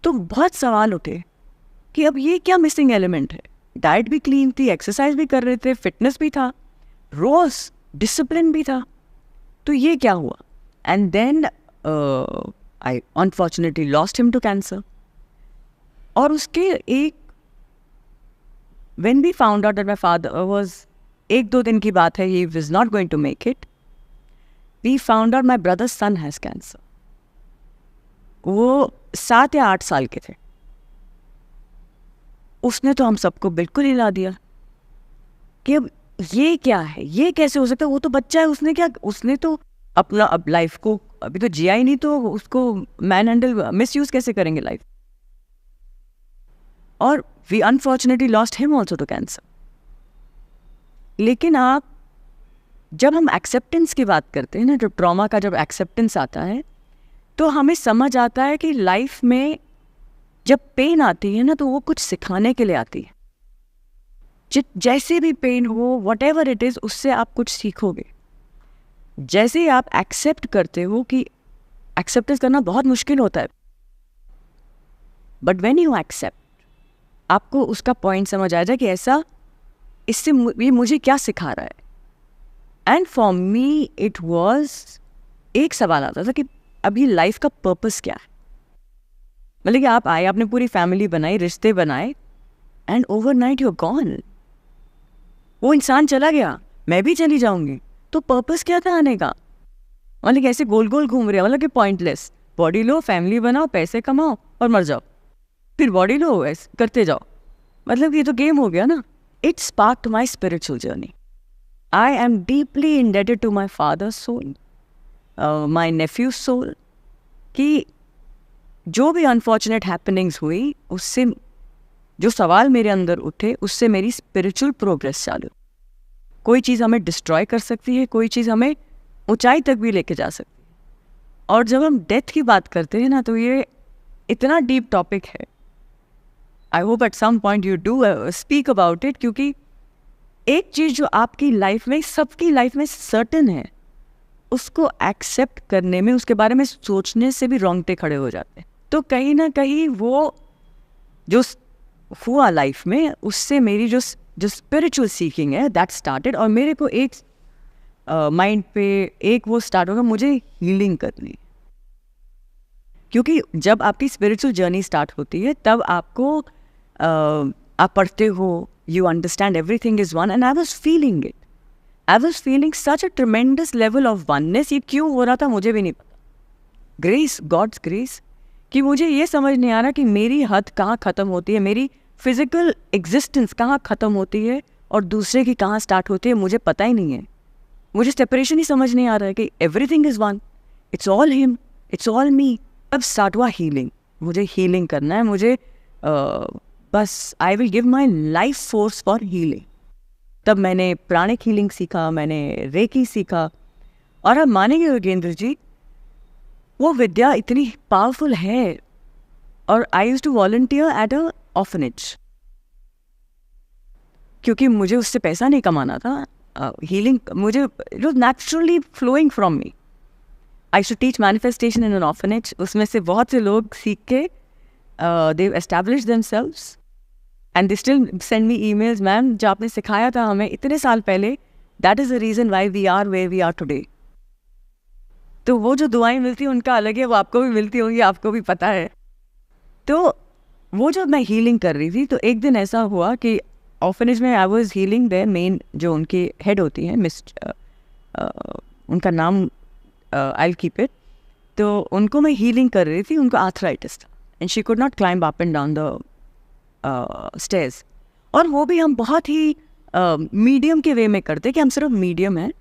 तो बहुत सवाल उठे कि अब ये क्या मिसिंग एलिमेंट है. डाइट भी क्लीन थी, एक्सरसाइज भी कर रहे थे, फिटनेस भी था, रोज डिसिप्लिन भी था, तो ये क्या हुआ. And then I unfortunately lost him to cancer. और उसके एक, when we found out that my father was, 1-2 दिन की बात है, he was not going to make it, we found out my brother's son has cancer. वो 7 या 8 साल के थे. उसने तो हम सबको बिल्कुल हिला दिया कि अब ये क्या है, ये कैसे हो सकता है. वो तो बच्चा है, उसने क्या, उसने तो अपना अब लाइफ को अभी तो जिया ही नहीं, तो उसको मैन हैंडल, मिस यूज कैसे करेंगे लाइफ. और we unfortunately lost him also to cancer. लेकिन आप, जब हम एक्सेप्टेंस की बात करते हैं ना, जब ट्रॉमा का जब एक्सेप्टेंस आता है, तो हमें समझ आता है कि लाइफ में जब पेन आती है ना, तो वो कुछ सिखाने के लिए आती है. जैसे भी पेन हो, वट एवर इट इज़, उससे आप कुछ सीखोगे. जैसे ही आप एक्सेप्ट करते हो, कि एक्सेप्टेंस करना बहुत मुश्किल होता है, बट व्हेन यू एक्सेप्ट, आपको उसका पॉइंट समझ आ जाए कि ऐसा, इससे ये मुझे क्या सिखा रहा है. And for me it was, एक सवाल आता था कि अभी लाइफ का पर्पस क्या है. मतलब कि आप आए, आपने पूरी फैमिली बनाई, रिश्ते बनाए, and overnight you are gone. वो इंसान चला गया, मैं भी चली जाऊंगी, तो पर्पस क्या था आने का. मतलब कि ऐसे गोल गोल घूम रहे, मतलब कि पॉइंटलेस. बॉडी लो, फैमिली बनाओ, पैसे कमाओ और मर जाओ, फिर बॉडी लो, ऐसे करते जाओ. मतलब कि ये तो गेम हो गया ना. It sparked my spiritual journey. I am deeply indebted to my father's soul, my nephew's soul, कि जो भी अनफॉर्चुनेट हैपनिंग्स हुई, उससे जो सवाल मेरे अंदर उठे, उससे मेरी स्पिरिचुअल प्रोग्रेस चालू. कोई चीज़ हमें डिस्ट्रॉय कर सकती है, कोई चीज़ हमें ऊंचाई तक भी लेके जा सकती है. और जब हम डेथ की बात करते हैं ना, तो ये इतना डीप टॉपिक है. I hope at some point you do speak about it, क्योंकि एक चीज़ जो आपकी लाइफ में, सबकी लाइफ में सर्टन है, उसको एक्सेप्ट करने में, उसके बारे में सोचने से भी रोंगटे खड़े हो जाते हैं. तो कहीं ना कहीं वो जो हुआ लाइफ में, उससे मेरी जो स्पिरिचुअल सीकिंग है, दैट स्टार्टेड. और मेरे को एक माइंड पे एक वो स्टार्ट होगा, मुझे हीलिंग करनी. क्योंकि जब आपकी स्पिरिचुअल जर्नी स्टार्ट होती है, तब आपको आप पढ़ते हो, you understand everything is one. And I was feeling it, I was feeling such a tremendous level of oneness. ये क्यों हो रहा था मुझे भी नहीं पता. ग्रेस, गॉड्स ग्रेस, कि मुझे ये समझ नहीं आ रहा कि मेरी हद कहाँ ख़त्म होती है, मेरी फिजिकल एग्जिस्टेंस कहाँ ख़त्म होती है और दूसरे की कहाँ स्टार्ट होती है, मुझे पता ही नहीं है. मुझे सेपरेशन ही समझ नहीं आ रहा है कि everything is one, it's all him, it's all me. अब स्टार्ट हुआ हीलिंग. मुझे हीलिंग करना है, मुझे बस I will give my life force for healing. तब मैंने प्राणिक हीलिंग सीखा, मैंने रेकी सीखा. और आप मानेंगे योगेंद्र जी, वो विद्या इतनी पावरफुल है. और I used to volunteer at a orphanage, क्योंकि मुझे उससे पैसा नहीं कमाना था. हीलिंग मुझे, it was naturally flowing from me. I should teach manifestation in an orphanage. उसमें से बहुत से लोग सीख के they establish themselves and they still send me emails, ma'am जो आपने सिखाया था हमें इतने साल पहले, that is the reason why we are where we are today. तो वो जो दुआएं मिलती हैं उनका अलग है, वो आपको भी मिलती होंगी, आपको भी पता है. तो वो जब मैं हीलिंग कर रही थी, तो एक दिन ऐसा हुआ कि ऑर्फनेज में I was healing their men, जो उनकी हेड होती हैं, मिस उनका नाम आई विल कीप इट. तो उनको मैं हीलिंग कर रही थी. उनको आर्थराइटिस था and she could not climb up and down the stairs. और वो भी हम बहुत ही मीडियम के वे में करते कि हम सिर्फ मीडियम हैं।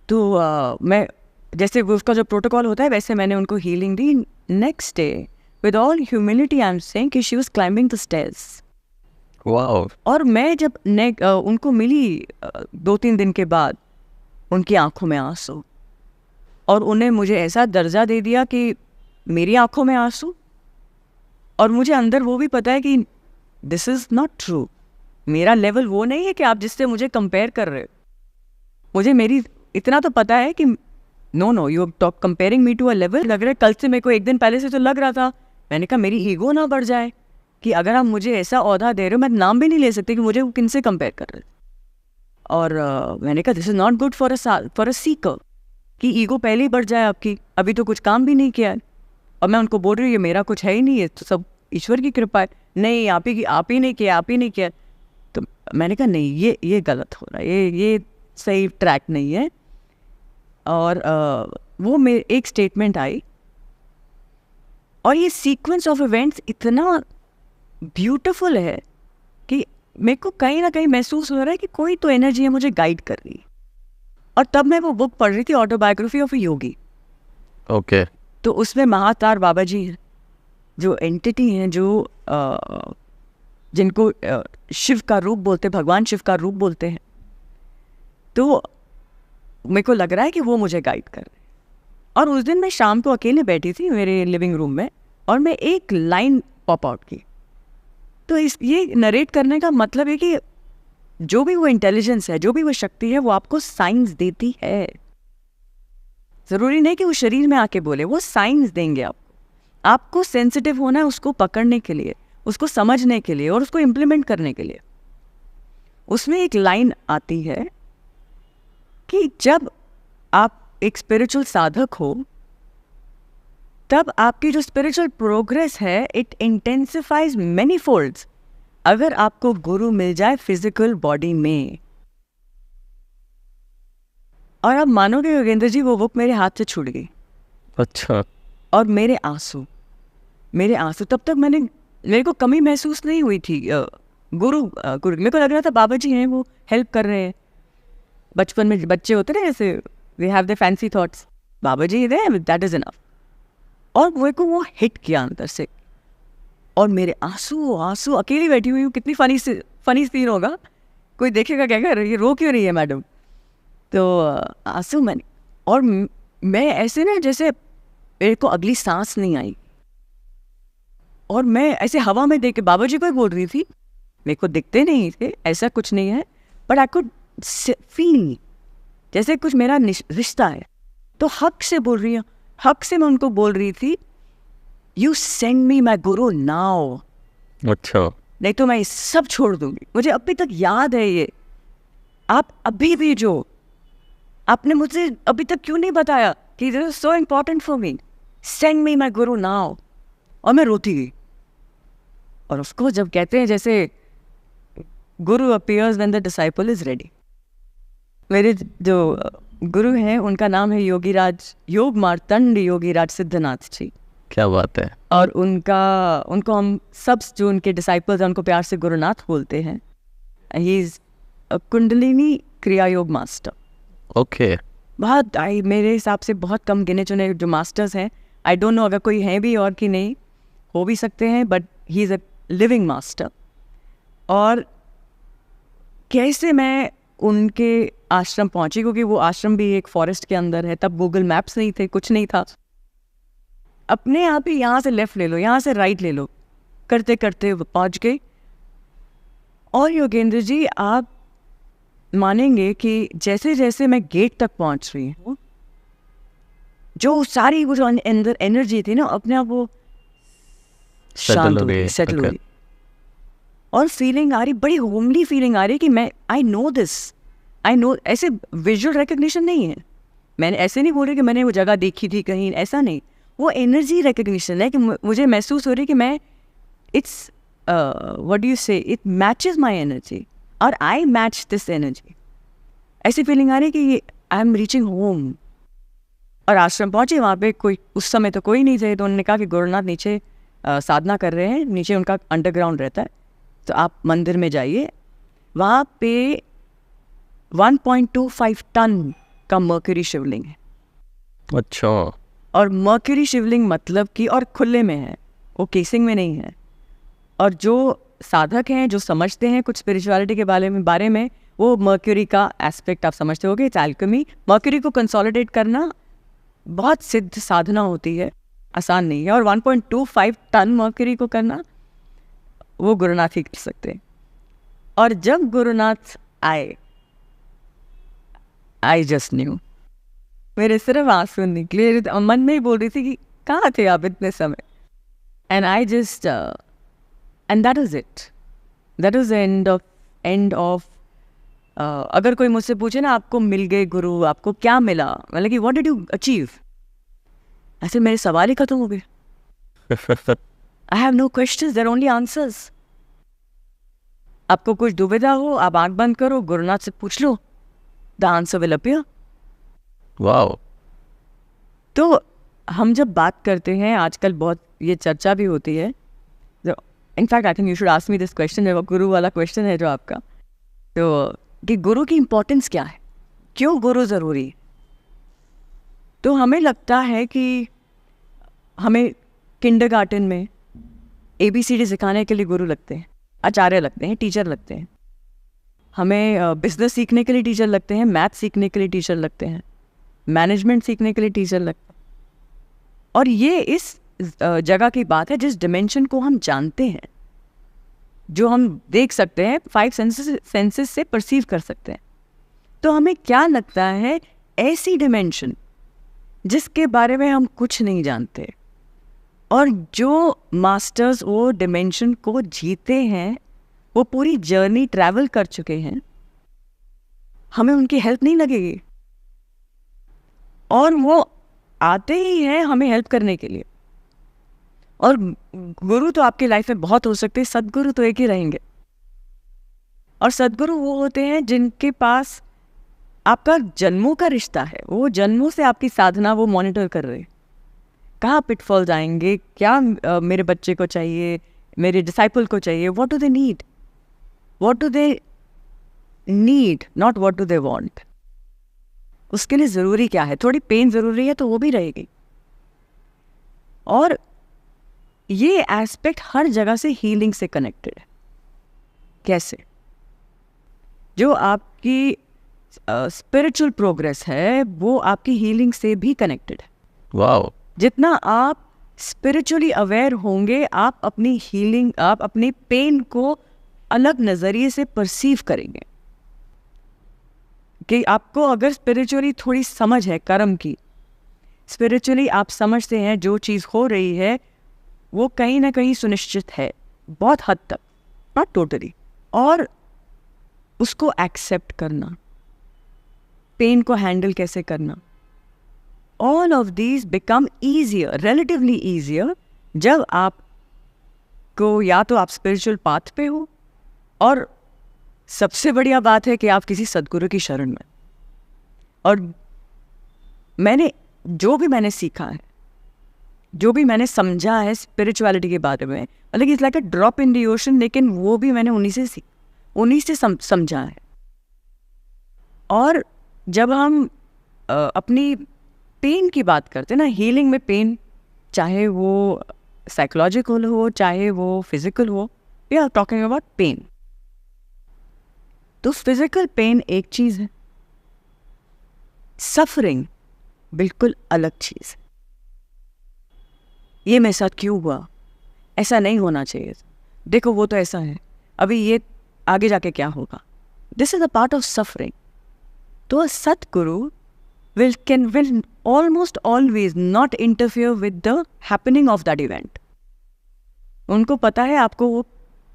तो मैं जैसे उसका जो प्रोटोकॉल होता है वैसे मैंने उनको हीलिंग दी। Next day with all humility I am saying कि she was climbing the stairs. Wow. और मैं जब उनको मिली 2-3 दिन के बाद, उनकी आंखों में आंसू, और उन्हें मुझे ऐसा दर्जा दे दिया कि मेरी आंखों में आंसू, और मुझे अंदर वो भी पता है कि दिस इज़ नॉट ट्रू। मेरा लेवल वो नहीं है कि आप जिससे मुझे कंपेयर कर रहे हो। मुझे मेरी इतना तो पता है कि no you talk comparing me to a level. लग रहा है कल से मेरे को 1 दिन पहले से तो लग रहा था। मैंने कहा मेरी ईगो ना बढ़ जाए कि अगर आप मुझे ऐसा ओहदा दे रहे हो, मैं नाम भी नहीं ले सकती कि मुझे वो किन से कंपेयर कर रहे हो। और मैंने कहा this is not good for a Sikar कि ईगो पहले ही बढ़ जाए आपकी। अभी तो कुछ काम भी नहीं किया है और मैं उनको बोल रही हूँ ये मेरा कुछ है ही नहीं है, तो सब ईश्वर की कृपा है। नहीं, आप ही नहीं किया। तो मैंने कहा नहीं, ये गलत हो रहा है, ये सही ट्रैक नहीं है। और वो मेरे एक स्टेटमेंट आई, और ये सीक्वेंस ऑफ इवेंट्स इतना ब्यूटीफुल है कि मेरे को कहीं ना कहीं महसूस हो रहा है कि कोई तो एनर्जी है मुझे गाइड कर रही है। और तब मैं वो बुक पढ़ रही थी, autobiography of a Yogi. Okay. तो उसमें महातार बाबा जी हैं, जो एंटिटी हैं, जो जिनको शिव का रूप बोलते हैं, भगवान शिव का रूप बोलते हैं। तो मेरे को लग रहा है कि वो मुझे गाइड कर रहे हैं। और उस दिन मैं शाम को अकेले बैठी थी मेरे लिविंग रूम में, और मैं एक लाइन पॉप आउट की। तो ये नरेट करने का मतलब है कि जो भी वो इंटेलिजेंस है, जो भी वो शक्ति है, वो आपको साइंस देती है। ज़रूरी नहीं कि वो शरीर में आके बोले, वो साइंस देंगे आपको। आपको सेंसिटिव होना है उसको पकड़ने के लिए, उसको समझने के लिए और उसको इम्प्लीमेंट करने के लिए। उसमें एक लाइन आती है कि जब आप एक स्पिरिचुअल साधक हो, तब आपकी जो स्पिरिचुअल प्रोग्रेस है इट इंटेंसिफाइज मेनी फोल्ड्स अगर आपको गुरु मिल जाए फिजिकल बॉडी में। और आप मानोगे योगेंद्र जी, वो बुक मेरे हाथ से छूट गई। अच्छा। और मेरे आंसू तब तक मेरे को कमी महसूस नहीं हुई थी। गुरु मेरे को लग रहा था बाबा जी हैं, वो हेल्प कर रहे हैं। बचपन में बच्चे होते ना ऐसे, we have the fancy thoughts, Baba ji इधर, दैट इज इनफ। और मेरे को वो हिट किया अंदर से, और मेरे आंसू अकेली बैठी हुई हूँ। कितनी फनी सीन होगा, कोई देखेगा क्या कर रही है, रो क्यों रही है मैडम। तो आंसू मैंने, और मैं ऐसे ना जैसे मेरे को अगली सांस नहीं आई, और मैं ऐसे हवा में देख के बाबा जी को ही बोल रही थी। मेरे को दिखते नहीं थे, ऐसा कुछ नहीं है, बट आई कुड फील जैसे कुछ मेरा रिश्ता है। तो हक से बोल रही हूँ, हक से मैं उनको बोल रही थी, you send me my guru now. अच्छा। नहीं तो मैं सब छोड़ दूंगी। मुझे अभी तक याद है ये। आप अभी भी जो आपने मुझे अभी तक क्यों नहीं बताया कि this is so important for me, send me my guru now. और मैं रोती गई। और उसको जब कहते हैं जैसे गुरु appears when the disciple is ready. मेरे जो गुरु हैं उनका नाम है योगीराज, योग मार्तंड योगीराज सिद्धनाथ जी। क्या बात है। और उनको हम सब जो उनके डिसाइपल्स हैं उनको प्यार से गुरुनाथ बोलते हैं। ही इज कुंडलिनी क्रिया योग मास्टर। ओके। बहुत मेरे हिसाब से बहुत कम गिने चुने जो मास्टर्स हैं। आई डोंट नो अगर कोई है भी और कि नहीं, हो भी सकते हैं, but he is a living master. और कैसे मैं उनके आश्रम पहुंची, क्योंकि वो आश्रम भी एक फॉरेस्ट के अंदर है। तब गूगल मैप्स नहीं थे, कुछ नहीं था। अपने आप ही यहाँ से लेफ़्ट ले लो, यहाँ से राइट ले लो, करते करते पहुँच गए। और योगेंद्र जी आप मानेंगे कि जैसे जैसे मैं गेट तक पहुँच रही हूँ, जो सारी वो जो अंदर एनर्जी थी ना, अपने आप वो शांत हो गई, सेटल हो गई। और फीलिंग आ रही, बड़ी होमली फीलिंग आ रही कि मैं I know this, I know. ऐसे विजुअल रिकग्निशन नहीं है, मैंने ऐसे नहीं बोल रही कि मैंने वो जगह देखी थी कहीं, ऐसा नहीं। वो एनर्जी रिकग्निशन है कि मुझे महसूस हो रही कि मैं इट्स व्हाट डू यू से, इट मैचेस माय एनर्जी और आई मैच दिस एनर्जी। ऐसी फीलिंग आ रही कि आई एम रीचिंग होम। और आश्रम पहुँचे, वहाँ पे कोई उस समय तो कोई नहीं थे, तो उन्होंने कहा कि गुरुनाथ नीचे साधना कर रहे हैं, नीचे उनका अंडरग्राउंड रहता है, तो आप मंदिर में जाइए, वहाँ पे 1.25 टन का मर्क्यूरी शिवलिंग है। अच्छा। और मर्क्यूरी शिवलिंग मतलब कि और खुले में है, वो केसिंग में नहीं है। और जो साधक हैं, जो समझते हैं कुछ स्पिरिचुअलिटी के बारे में वो मर्क्यूरी का एस्पेक्ट आप समझते होगे, इट्स एल्केमी। मर्क्यूरी को कंसोलिडेट करना बहुत सिद्ध साधना होती है, आसान नहीं है। और 1.25 टन मर्क्यूरी को करना वो गुरुनाथ ही कर सकते हैं। और जब गुरुनाथ आए, आई जस्ट न्यू, मेरे सिर्फ आंसू निकले, मन में ही बोल रही थी कि कहाँ थे आप इतने समय। And I just and that is it, that is end of अगर कोई मुझसे पूछे ना आपको मिल गए गुरु, आपको क्या मिला, मतलब कि व्हाट डिड यू अचीव, ऐसे मेरे सवाल ही खत्म हो गए। I have no questions, there only answers. आपको कुछ दुविधा हो, आप आंख बंद करो, गुरुनाथ से पूछ लो, the answer will appear. Wow. तो हम जब बात करते हैं, आजकल बहुत ये चर्चा भी होती है, in fact I think you should ask me this question, वो गुरु वाला क्वेश्चन है जो आपका, तो कि गुरु की इम्पोर्टेंस क्या है, क्यों गुरु ज़रूरी है। तो हमें लगता है कि हमें किंडरगार्टन में ABCD सिखाने के लिए गुरु लगते हैं, आचार्य लगते हैं, टीचर लगते हैं। हमें बिजनेस सीखने के लिए टीचर लगते हैं, मैथ सीखने के लिए टीचर लगते हैं, मैनेजमेंट सीखने के लिए टीचर लगते हैं। और ये इस जगह की बात है जिस डिमेंशन को हम जानते हैं, जो हम देख सकते हैं, 5 सेंसेस से परसीव कर सकते हैं। तो हमें क्या लगता है, ऐसी डिमेंशन जिसके बारे में हम कुछ नहीं जानते, और जो मास्टर्स वो डिमेंशन को जीते हैं, वो पूरी जर्नी ट्रैवल कर चुके हैं, हमें उनकी हेल्प नहीं लगेगी। और वो आते ही हैं हमें हेल्प करने के लिए। और गुरु तो आपकी लाइफ में बहुत हो सकते हैं, सदगुरु तो एक ही रहेंगे। और सदगुरु वो होते हैं जिनके पास आपका जन्मों का रिश्ता है, वो जन्मों से आपकी साधना वो मॉनिटर कर रहे हैं, कहाँ पिटफॉल्स आएंगे, क्या मेरे बच्चे को चाहिए, मेरे डिसाइपल को चाहिए, what do they need, not what do they want. उसके लिए ज़रूरी क्या है, थोड़ी पेन ज़रूरी है तो वो भी रहेगी। और ये एस्पेक्ट हर जगह से हीलिंग से कनेक्टेड है। कैसे? जो आपकी स्पिरिचुअल प्रोग्रेस है वो आपकी हीलिंग से भी कनेक्टेड है। वाओ। जितना आप स्पिरिचुअली अवेयर होंगे, आप अपनी हीलिंग, आप अपनी पेन को अलग नज़रिए से परसीव करेंगे। कि आपको अगर स्पिरिचुअली थोड़ी समझ है कर्म की, स्पिरिचुअली आप समझते हैं जो चीज़ हो रही है वो कहीं ना कहीं सुनिश्चित है, बहुत हद तक, नॉट टोटली, और उसको एक्सेप्ट करना, पेन को हैंडल कैसे करना, all of these become easier, relatively easier, जब आपको या तो आप स्पिरिचुअल पाथ पे हो, और सबसे बढ़िया बात है कि आप किसी सदगुरु की शरण में। और मैंने सीखा है, जो भी मैंने समझा है स्पिरिचुअलिटी के बारे में, मतलब it's like a drop in the ocean, लेकिन वो भी मैंने उन्हीं से समझा है। और जब हम अपनी पेन की बात करते हैं ना, हीलिंग में पेन, चाहे वो साइकोलॉजिकल हो चाहे वो फिजिकल हो, we are talking about pain. तो फिजिकल पेन एक चीज़ है, सफरिंग बिल्कुल अलग चीज़ है। ये मेरे साथ क्यों हुआ, ऐसा नहीं होना चाहिए, देखो वो तो ऐसा है, अभी ये आगे जाके क्या होगा, this is a part of suffering. तो अ सतगुरु will almost always not interfere with the happening of that event. उनको पता है आपको वो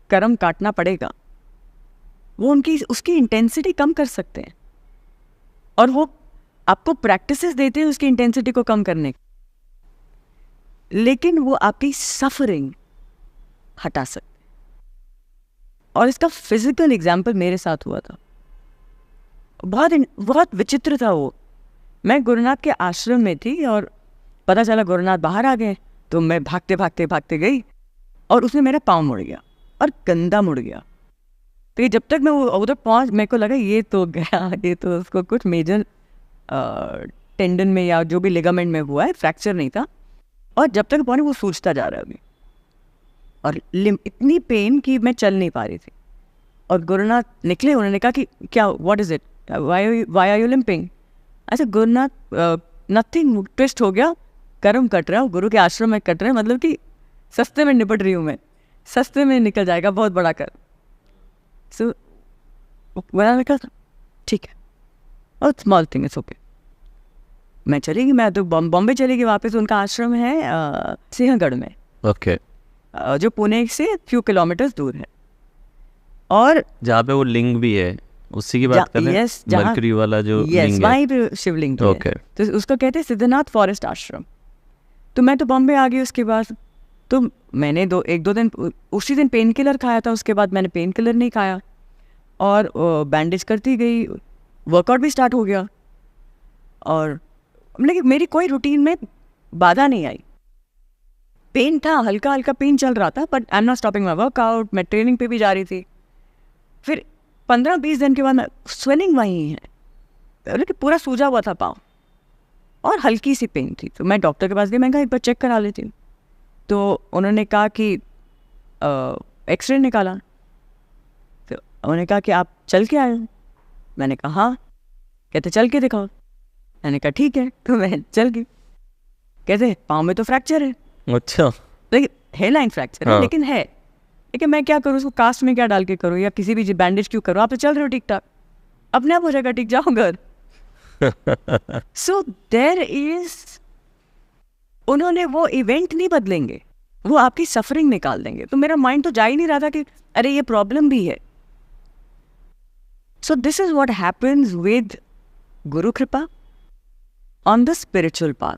कर्म काटना पड़ेगा, वो उसकी इंटेंसिटी कम कर सकते हैं, और वो आपको प्रैक्टिसेस देते हैं उसकी इंटेंसिटी को कम करने की, लेकिन वो आपकी सफरिंग हटा सकते हैं। और इसका फिजिकल एग्जाम्पल मेरे साथ हुआ था, बहुत विचित्र था वो, मैं गुरुनाथ के आश्रम में थी और पता चला गुरुनाथ बाहर आ गए, तो मैं भागते भागते भागते गई और उसमें मेरा पाँव मुड़ गया और गंदा मुड़ गया। तो जब तक मैं वो उधर पहुँच, मेरे को लगा ये तो गया, ये तो उसको कुछ मेजर टेंडन में या जो भी लिगामेंट में हुआ है, फ्रैक्चर नहीं था। और जब तक पहुँचे वो सूजता जा रहा है अभी, और इतनी पेन कि मैं चल नहीं पा रही थी। और गुरुनाथ निकले, उन्होंने कहा कि क्या, what is it, why are you limping? अच्छा गुरुनाथ, नथिंग, ट्विस्ट हो गया, कर्म कट रहा हूँ, गुरु के आश्रम में कट रहे हैं, मतलब कि सस्ते में निपट रही हूँ मैं, सस्ते में निकल जाएगा बहुत बड़ा कर। सो मैंने कहा ठीक है, और स्मॉल थिंग, इट्स ओके। मैं चली गई, मैं तो बॉम्बे चली गई वापस। उनका आश्रम है सिंहगढ़ में, ओके, जो पुणे से फ्यू किलोमीटर्स दूर है। और जहाँ पे वो लिंग भी है, उसी की बात कर रहे हैं? यस, जहाँ मरकरी वाला जो यस, लिंग है। वहीं पे शिवलिंग है। ओके। तो उसको कहते हैं सिद्धनाथ फॉरेस्ट आश्रम। तो मैं तो बॉम्बे आ गई उसके बाद। तो मैंने एक दो दिन उसी दिन पेन किलर खाया था, उसके बाद मैंने पेन किलर नहीं खाया और बैंडेज करती गई, वर्कआउट भी स्टार्ट हो गया। और लेकिन मेरी कोई रूटीन में बाधा नहीं आई। पेन था, हल्का हल्का पेन चल रहा था, but I am not stopping my workout. मैं ट्रेनिंग पे भी जा रही थी। फिर 15-20 दिन के बाद स्वेलिंग वहीं है, लेकिन पूरा सूजा हुआ था पाँव और हल्की सी पेन थी। तो मैं डॉक्टर के पास गई, मैं कहा एक बार चेक करा लेती हूँ। तो उन्होंने कहा कि एक्सरे निकाला। तो उन्होंने कहा कि आप चल के आए हो? मैंने कहा हाँ। कहते चल के दिखाओ। मैंने कहा ठीक है। तो मैं चल गई। कहते पाँव में तो फ्रैक्चर है। अच्छा, लेकिन हेयर लाइन फ्रैक्चर है, हाँ। लेकिन है, लेकिन मैं क्या करूँ उसको, कास्ट में क्या डाल के करूँ या किसी भी बैंडेज क्यों करूँ? आप तो चल रहे हो ठीक ठाक, अपने आप हो जाएगा ठीक, जाओ घर। सो देयर इज, उन्होंने वो इवेंट नहीं बदलेंगे, वो आपकी सफरिंग निकाल देंगे। तो मेरा माइंड तो जा ही नहीं रहा था कि अरे ये प्रॉब्लम भी है। So this is what happens with guru kripa on the spiritual path,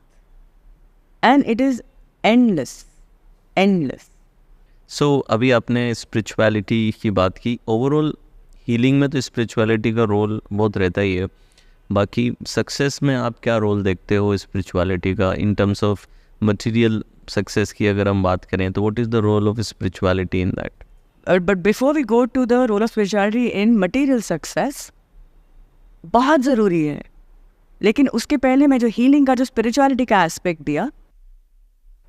and it is endless, endless. So अभी आपने स्पिरिचुअलिटी की बात की। ओवरऑल हीलिंग में तो स्पिरिचुअलिटी का रोल बहुत रहता ही है। बाकी सक्सेस में आप क्या रोल देखते हो स्पिरिचुअलिटी का, in terms of material success की अगर हम बात करें तो what is the role of spirituality in that? But before we go to the role of spirituality in material success, बहुत ज़रूरी है। लेकिन उसके पहले मैं जो हीलिंग का, जो स्पिरिचुअलिटी का एस्पेक्ट दिया,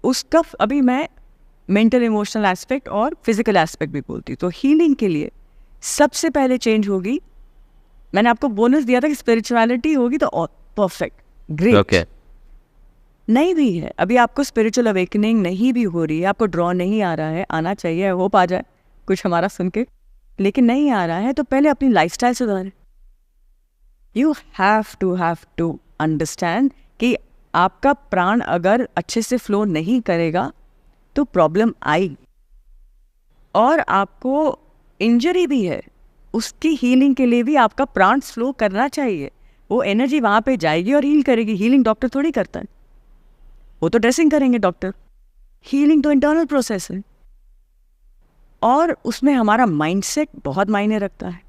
उसका अभी मैं मेंटल इमोशनल एस्पेक्ट और फिजिकल एस्पेक्ट भी बोलती। तो हीलिंग के लिए सबसे पहले चेंज होगी, मैंने आपको बोनस दिया था कि स्पिरिचुअलिटी होगी तो परफेक्ट, ग्रेट। ओके, नहीं भी है, अभी आपको स्पिरिचुअल अवेकनिंग नहीं भी हो रही है, आपको ड्रॉ नहीं आ रहा है, आना चाहिए, होप आ जाए कुछ हमारा सुन के, लेकिन नहीं आ रहा है, तो पहले अपनी लाइफस्टाइल सुधारें। यू हैव टू अंडरस्टैंड कि आपका प्राण अगर अच्छे से फ्लो नहीं करेगा तो प्रॉब्लम आएगी, और आपको इंजरी भी है, उसकी हीलिंग के लिए भी आपका प्राण फ्लो करना चाहिए। वो एनर्जी वहाँ पे जाएगी और हील करेगी। हीलिंग डॉक्टर थोड़ी करता है, वो तो ड्रेसिंग करेंगे डॉक्टर। हीलिंग तो इंटरनल प्रोसेस है, और उसमें हमारा माइंडसेट बहुत मायने रखता है।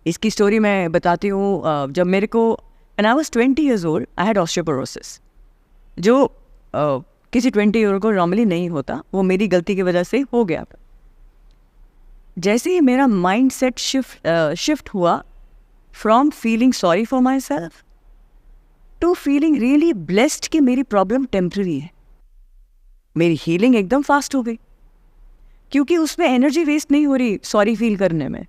इसकी स्टोरी मैं बताती हूँ। जब मेरे को when I was 20 years old, I had osteoporosis, जो किसी 20 year को नॉर्मली नहीं होता, वो मेरी गलती की वजह से हो गया। जैसे ही मेरा माइंड सेट शिफ्ट हुआ from feeling sorry for myself to feeling really blessed कि मेरी प्रॉब्लम टेम्पररी है, मेरी हीलिंग एकदम फास्ट हो गई, क्योंकि उसमें एनर्जी वेस्ट नहीं हो रही सॉरी फील करने में।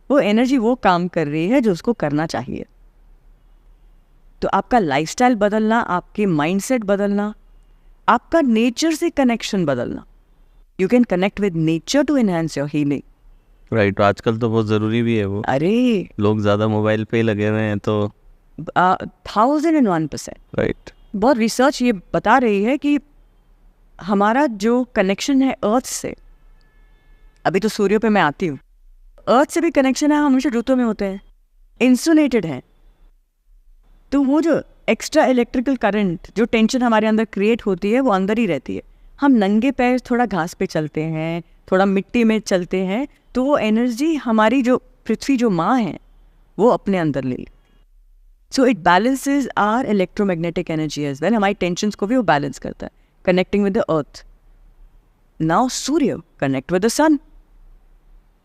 वो एनर्जी वो काम कर रही है जो उसको करना चाहिए। तो आपका लाइफस्टाइल बदलना, आपके माइंडसेट बदलना, आपका नेचर से कनेक्शन बदलना। You can connect with nature to enhance your healing. Right, आजकल तो बहुत ज़रूरी भी है वो। अरे लोग ज़्यादा मोबाइल पे ही लगे हुए हैं तो 1001%। राइट, बहुत रिसर्च ये बता रही है कि हमारा जो कनेक्शन है अर्थ से, अभी तो सूर्य पे मैं आती हूँ, अर्थ से भी कनेक्शन है, हम हमेशा ऋतु में होते हैं, इंसुलेटेड हैं। तो वो जो एक्स्ट्रा इलेक्ट्रिकल करंट, जो टेंशन हमारे अंदर क्रिएट होती है, वो अंदर ही रहती है। हम नंगे पैर थोड़ा घास पे चलते हैं, थोड़ा मिट्टी में चलते हैं, तो वो एनर्जी हमारी जो पृथ्वी, जो माँ है, वो अपने अंदर ले लेती है। So it balances our electromagnetic energy as well, हमारी टेंशन्स को भी वो बैलेंस करता है, connecting with the earth. Now Surya connect with the sun.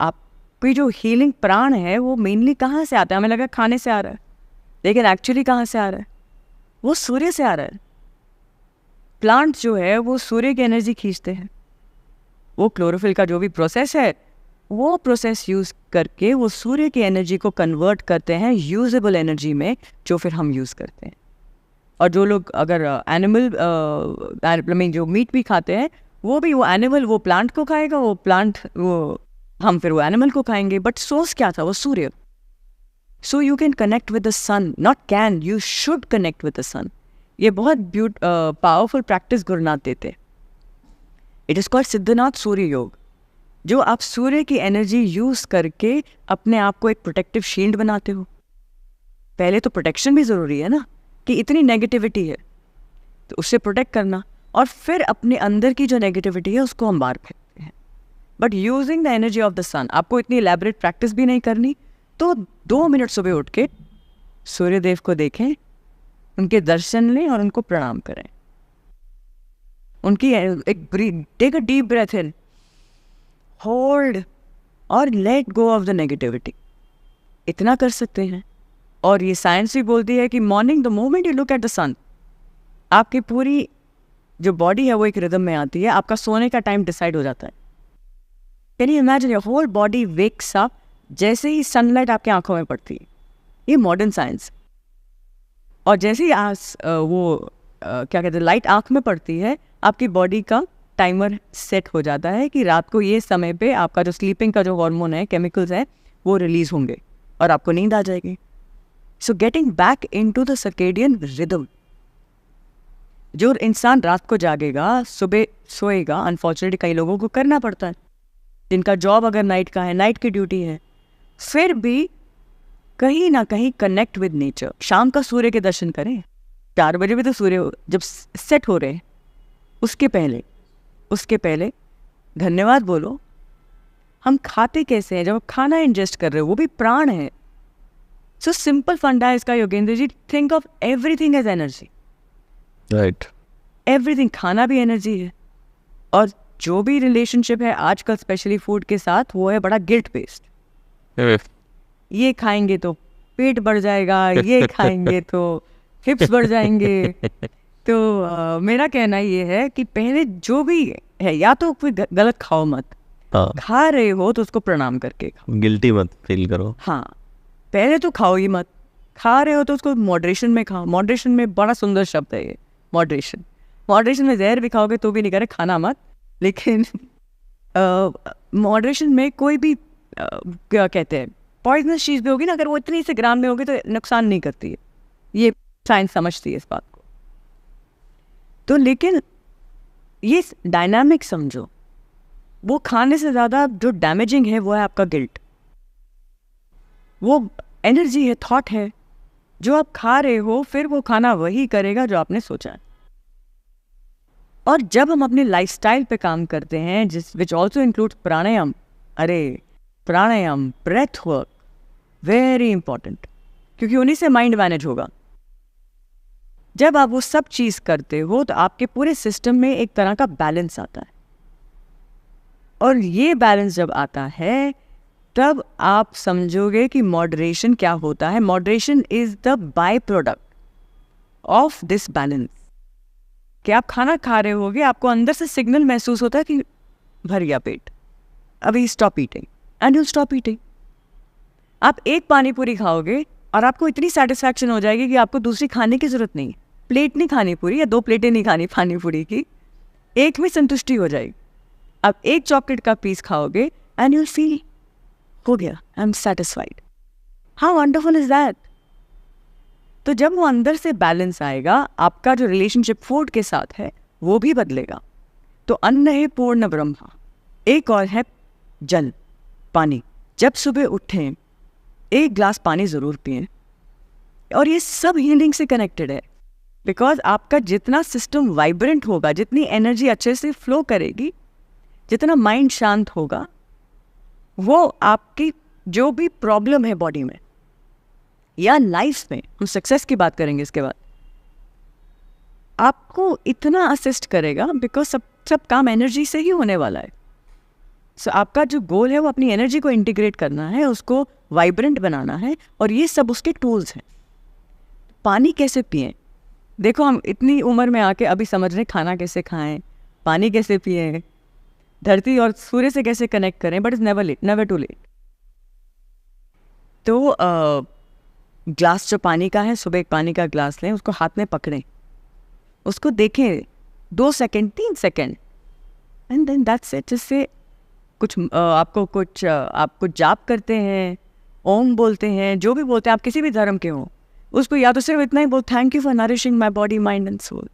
आपकी जो हीलिंग प्राण है वो मेनली कहाँ से आता है? हमें लगा खाने से आ रहा है, लेकिन एक्चुअली कहाँ से आ रहा है? वो सूर्य से आ रहा है. प्लांट जो है वो सूर्य की एनर्जी खींचते हैं. वो क्लोरोफिल का जो भी प्रोसेस है वो प्रोसेस यूज़ करके वो सूर्य की एनर्जी को कन्वर्ट करते हैं यूजेबल एनर्जी में, जो फिर हम यूज़ करते हैं. और जो लोग अगर एनिमल जो मीट भी खाते हैं, वो भी वो एनिमल वो प्लांट को खाएगा, वो प्लांट वो हम फिर वो एनिमल को खाएंगे. बट सोर्स क्या था? वो सूर्य. So you can connect with the sun, not can, you should connect with the sun. ये बहुत पावरफुल प्रैक्टिस गुरुनाथ देते. It is called Siddhanath Surya Yog, जो आप सूर्य की एनर्जी यूज़ करके अपने आप को एक प्रोटेक्टिव शील्ड बनाते हो. पहले तो प्रोटेक्शन भी ज़रूरी है ना, कि इतनी नेगेटिविटी है तो उससे प्रोटेक्ट करना, और फिर अपने अंदर की जो नेगेटिविटी है उसको हम बाहर फेंकते हैं. But using the energy of the sun. आपको इतनी एलैबोरेट प्रैक्टिस भी नहीं करनी, तो 2 मिनट सुबह उठ के सूर्य देव को देखें, उनके दर्शन लें और उनको प्रणाम करें. उनकी एक take a deep breath in, hold और let go of the negativity. इतना कर सकते हैं. और ये साइंस भी बोलती है कि morning the moment you look at the sun, आपकी पूरी जो बॉडी है वो एक रिदम में आती है. आपका सोने का टाइम डिसाइड हो जाता है. Can you imagine your whole body wakes up जैसे ही सनलाइट आपकी आंखों में पड़ती है. ये मॉडर्न साइंस. और जैसे ही क्या कहते हैं, लाइट आंख में पड़ती है, आपकी बॉडी का टाइमर सेट हो जाता है कि रात को ये समय पे आपका जो स्लीपिंग का जो हार्मोन है, केमिकल्स है, वो रिलीज होंगे और आपको नींद आ जाएगी. So getting back into the circadian rhythm. जो इंसान रात को जागेगा, सुबह सोएगा, अनफॉर्चुनेटली कई लोगों को करना पड़ता है, जिनका जॉब अगर नाइट का है, नाइट की ड्यूटी है, फिर भी कहीं ना कहीं कनेक्ट विद नेचर. शाम का सूर्य के दर्शन करें. 4 बजे भी तो सूर्य जब सेट हो रहे हैं, उसके पहले धन्यवाद बोलो. हम खाते कैसे हैं? जब खाना इंजेस्ट कर रहे हो, वो भी प्राण है. सो सिंपल फंडा है इसका Yogendra ji, think of everything as energy. Right. Everything. खाना भी एनर्जी है. और जो भी रिलेशनशिप है आजकल स्पेशली फूड के साथ, वो है बड़ा गिल्ट बेस्ड. ये खाएंगे तो पेट बढ़ जाएगा, ये खाएंगे तो हिप्स बढ़ जाएंगे. तो मेरा कहना ये है कि पहले जो भी है, या तो कोई गलत खाओ मत. खा रहे हो तो उसको प्रणाम करके खाओ, गिल्टी मत फील करो. हाँ, पहले तो खाओ ही मत. खा रहे हो तो उसको मॉडरेशन में खाओ. मॉडरेशन में बड़ा सुंदर शब्द है ये, मॉडरेशन. मॉडरेशन में जहर भी खाओगे तो भी नहीं करे, खाना मत. लेकिन मॉडरेशन में कोई भी क्या कहते हैं, पॉइजनस चीज़ भी होगी ना, अगर वो इतनी से ग्राम में होगी तो नुकसान नहीं करती है. ये साइंस समझती है इस बात को. तो लेकिन ये डायनामिक समझो. वो खाने से ज़्यादा जो डैमेजिंग है वो है आपका गिल्ट. वो एनर्जी है, थॉट है. जो आप खा रहे हो, फिर वो खाना वही करेगा जो आपने सोचा है. और जब हम अपने लाइफस्टाइल पे काम करते हैं, विच ऑल्सो इंक्लूड प्राणायाम. अरे प्राणायाम, ब्रेथ वर्क, वेरी इंपॉर्टेंट, क्योंकि उन्हीं से माइंड मैनेज होगा. जब आप वो सब चीज़ करते हो तो आपके पूरे सिस्टम में एक तरह का बैलेंस आता है. और ये बैलेंस जब आता है, तब आप समझोगे कि मॉडरेशन क्या होता है. Moderation is the by product of this balance. कि आप खाना खा रहे होगे, आपको अंदर से सिग्नल महसूस होता है कि भर गया पेट, अभी stop eating, and you stop eating. आप एक पानी पूरी खाओगे और आपको इतनी सेटिस्फैक्शन हो जाएगी कि आपको दूसरी खाने की जरूरत नहीं है. प्लेट नहीं खानी पूरी, या 2 प्लेटें नहीं खानी पानी पूरी की, एक में संतुष्टि हो जाएगी. आप एक चॉकलेट का पीस खाओगे एंड यू फील हो गया, I am satisfied. How wonderful is that. तो जब वो अंदर से बैलेंस आएगा, आपका जो रिलेशनशिप फूड के साथ है वो भी बदलेगा. तो अन्न है पूर्ण ब्रह्मा. एक और है जल, पानी. जब सुबह उठें, 1 ग्लास पानी ज़रूर पिएं. और ये सब हीलिंग से कनेक्टेड है. बिकॉज आपका जितना सिस्टम वाइब्रेंट होगा, जितनी एनर्जी अच्छे से फ्लो करेगी, जितना माइंड शांत होगा, वो आपकी जो भी प्रॉब्लम है बॉडी में, या लाइफ में, हम सक्सेस की बात करेंगे इसके बाद, आपको इतना असिस्ट करेगा बिकॉज सब काम एनर्जी से ही होने वाला है. सो आपका जो गोल है वो अपनी एनर्जी को इंटीग्रेट करना है, उसको वाइब्रेंट बनाना है, और ये सब उसके टूल्स हैं. पानी कैसे पिएं? देखो, हम इतनी उम्र में आके अभी समझ रहे खाना कैसे खाएं, पानी कैसे पिएं, धरती और सूर्य से कैसे कनेक्ट करें, but it's never late, never too late. तो ग्लास जो पानी का है, सुबह एक पानी का ग्लास लें, उसको हाथ में पकड़ें, उसको देखें 2 second 3 second, and then that's it. जिससे आप कुछ जाप करते हैं, ओम बोलते हैं, जो भी बोलते हैं, आप किसी भी धर्म के हो, उसको या तो सिर्फ इतना ही बोल, thank you for nourishing my body mind and soul,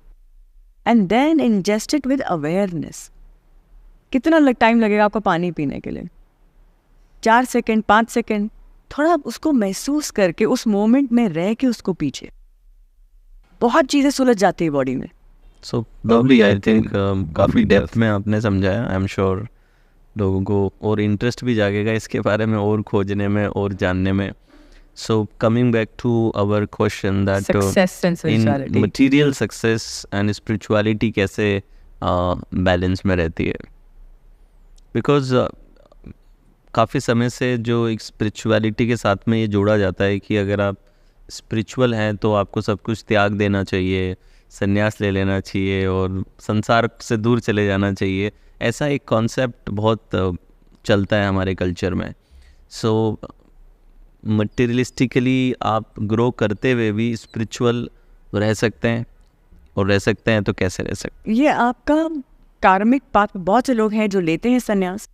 and then ingest it with awareness. कितना टाइम लगेगा आपको पानी पीने के लिए? 4 सेकेंड 5 सेकेंड. थोड़ा उसको महसूस करके उस मोमेंट में रह के उसको पीछे, बहुत चीज़ें सुलझ जाती है बॉडी में. सो लवली, आई थिंक काफ़ी डेप्थ में आपने समझाया. आई एम श्योर लोगों को और इंटरेस्ट भी जागेगा इसके बारे में, और खोजने में और जानने में. So coming back to our question that in material success and spirituality कैसे बैलेंस में रहती है? बिकॉज काफ़ी समय से जो एक स्पिरिचुअलिटी के साथ में ये जोड़ा जाता है कि अगर आप स्पिरिचुअल हैं तो आपको सब कुछ त्याग देना चाहिए, संन्यास ले लेना चाहिए और संसार से दूर चले जाना चाहिए. ऐसा एक कॉन्सेप्ट बहुत चलता है हमारे कल्चर में. सो मटेरियलिस्टिकली आप ग्रो करते हुए भी स्पिरिचुअल रह सकते हैं, और रह सकते हैं तो कैसे रह सकते हैं? ये आपका कार्मिक पाथ. बहुत से लोग हैं जो लेते हैं संन्यास,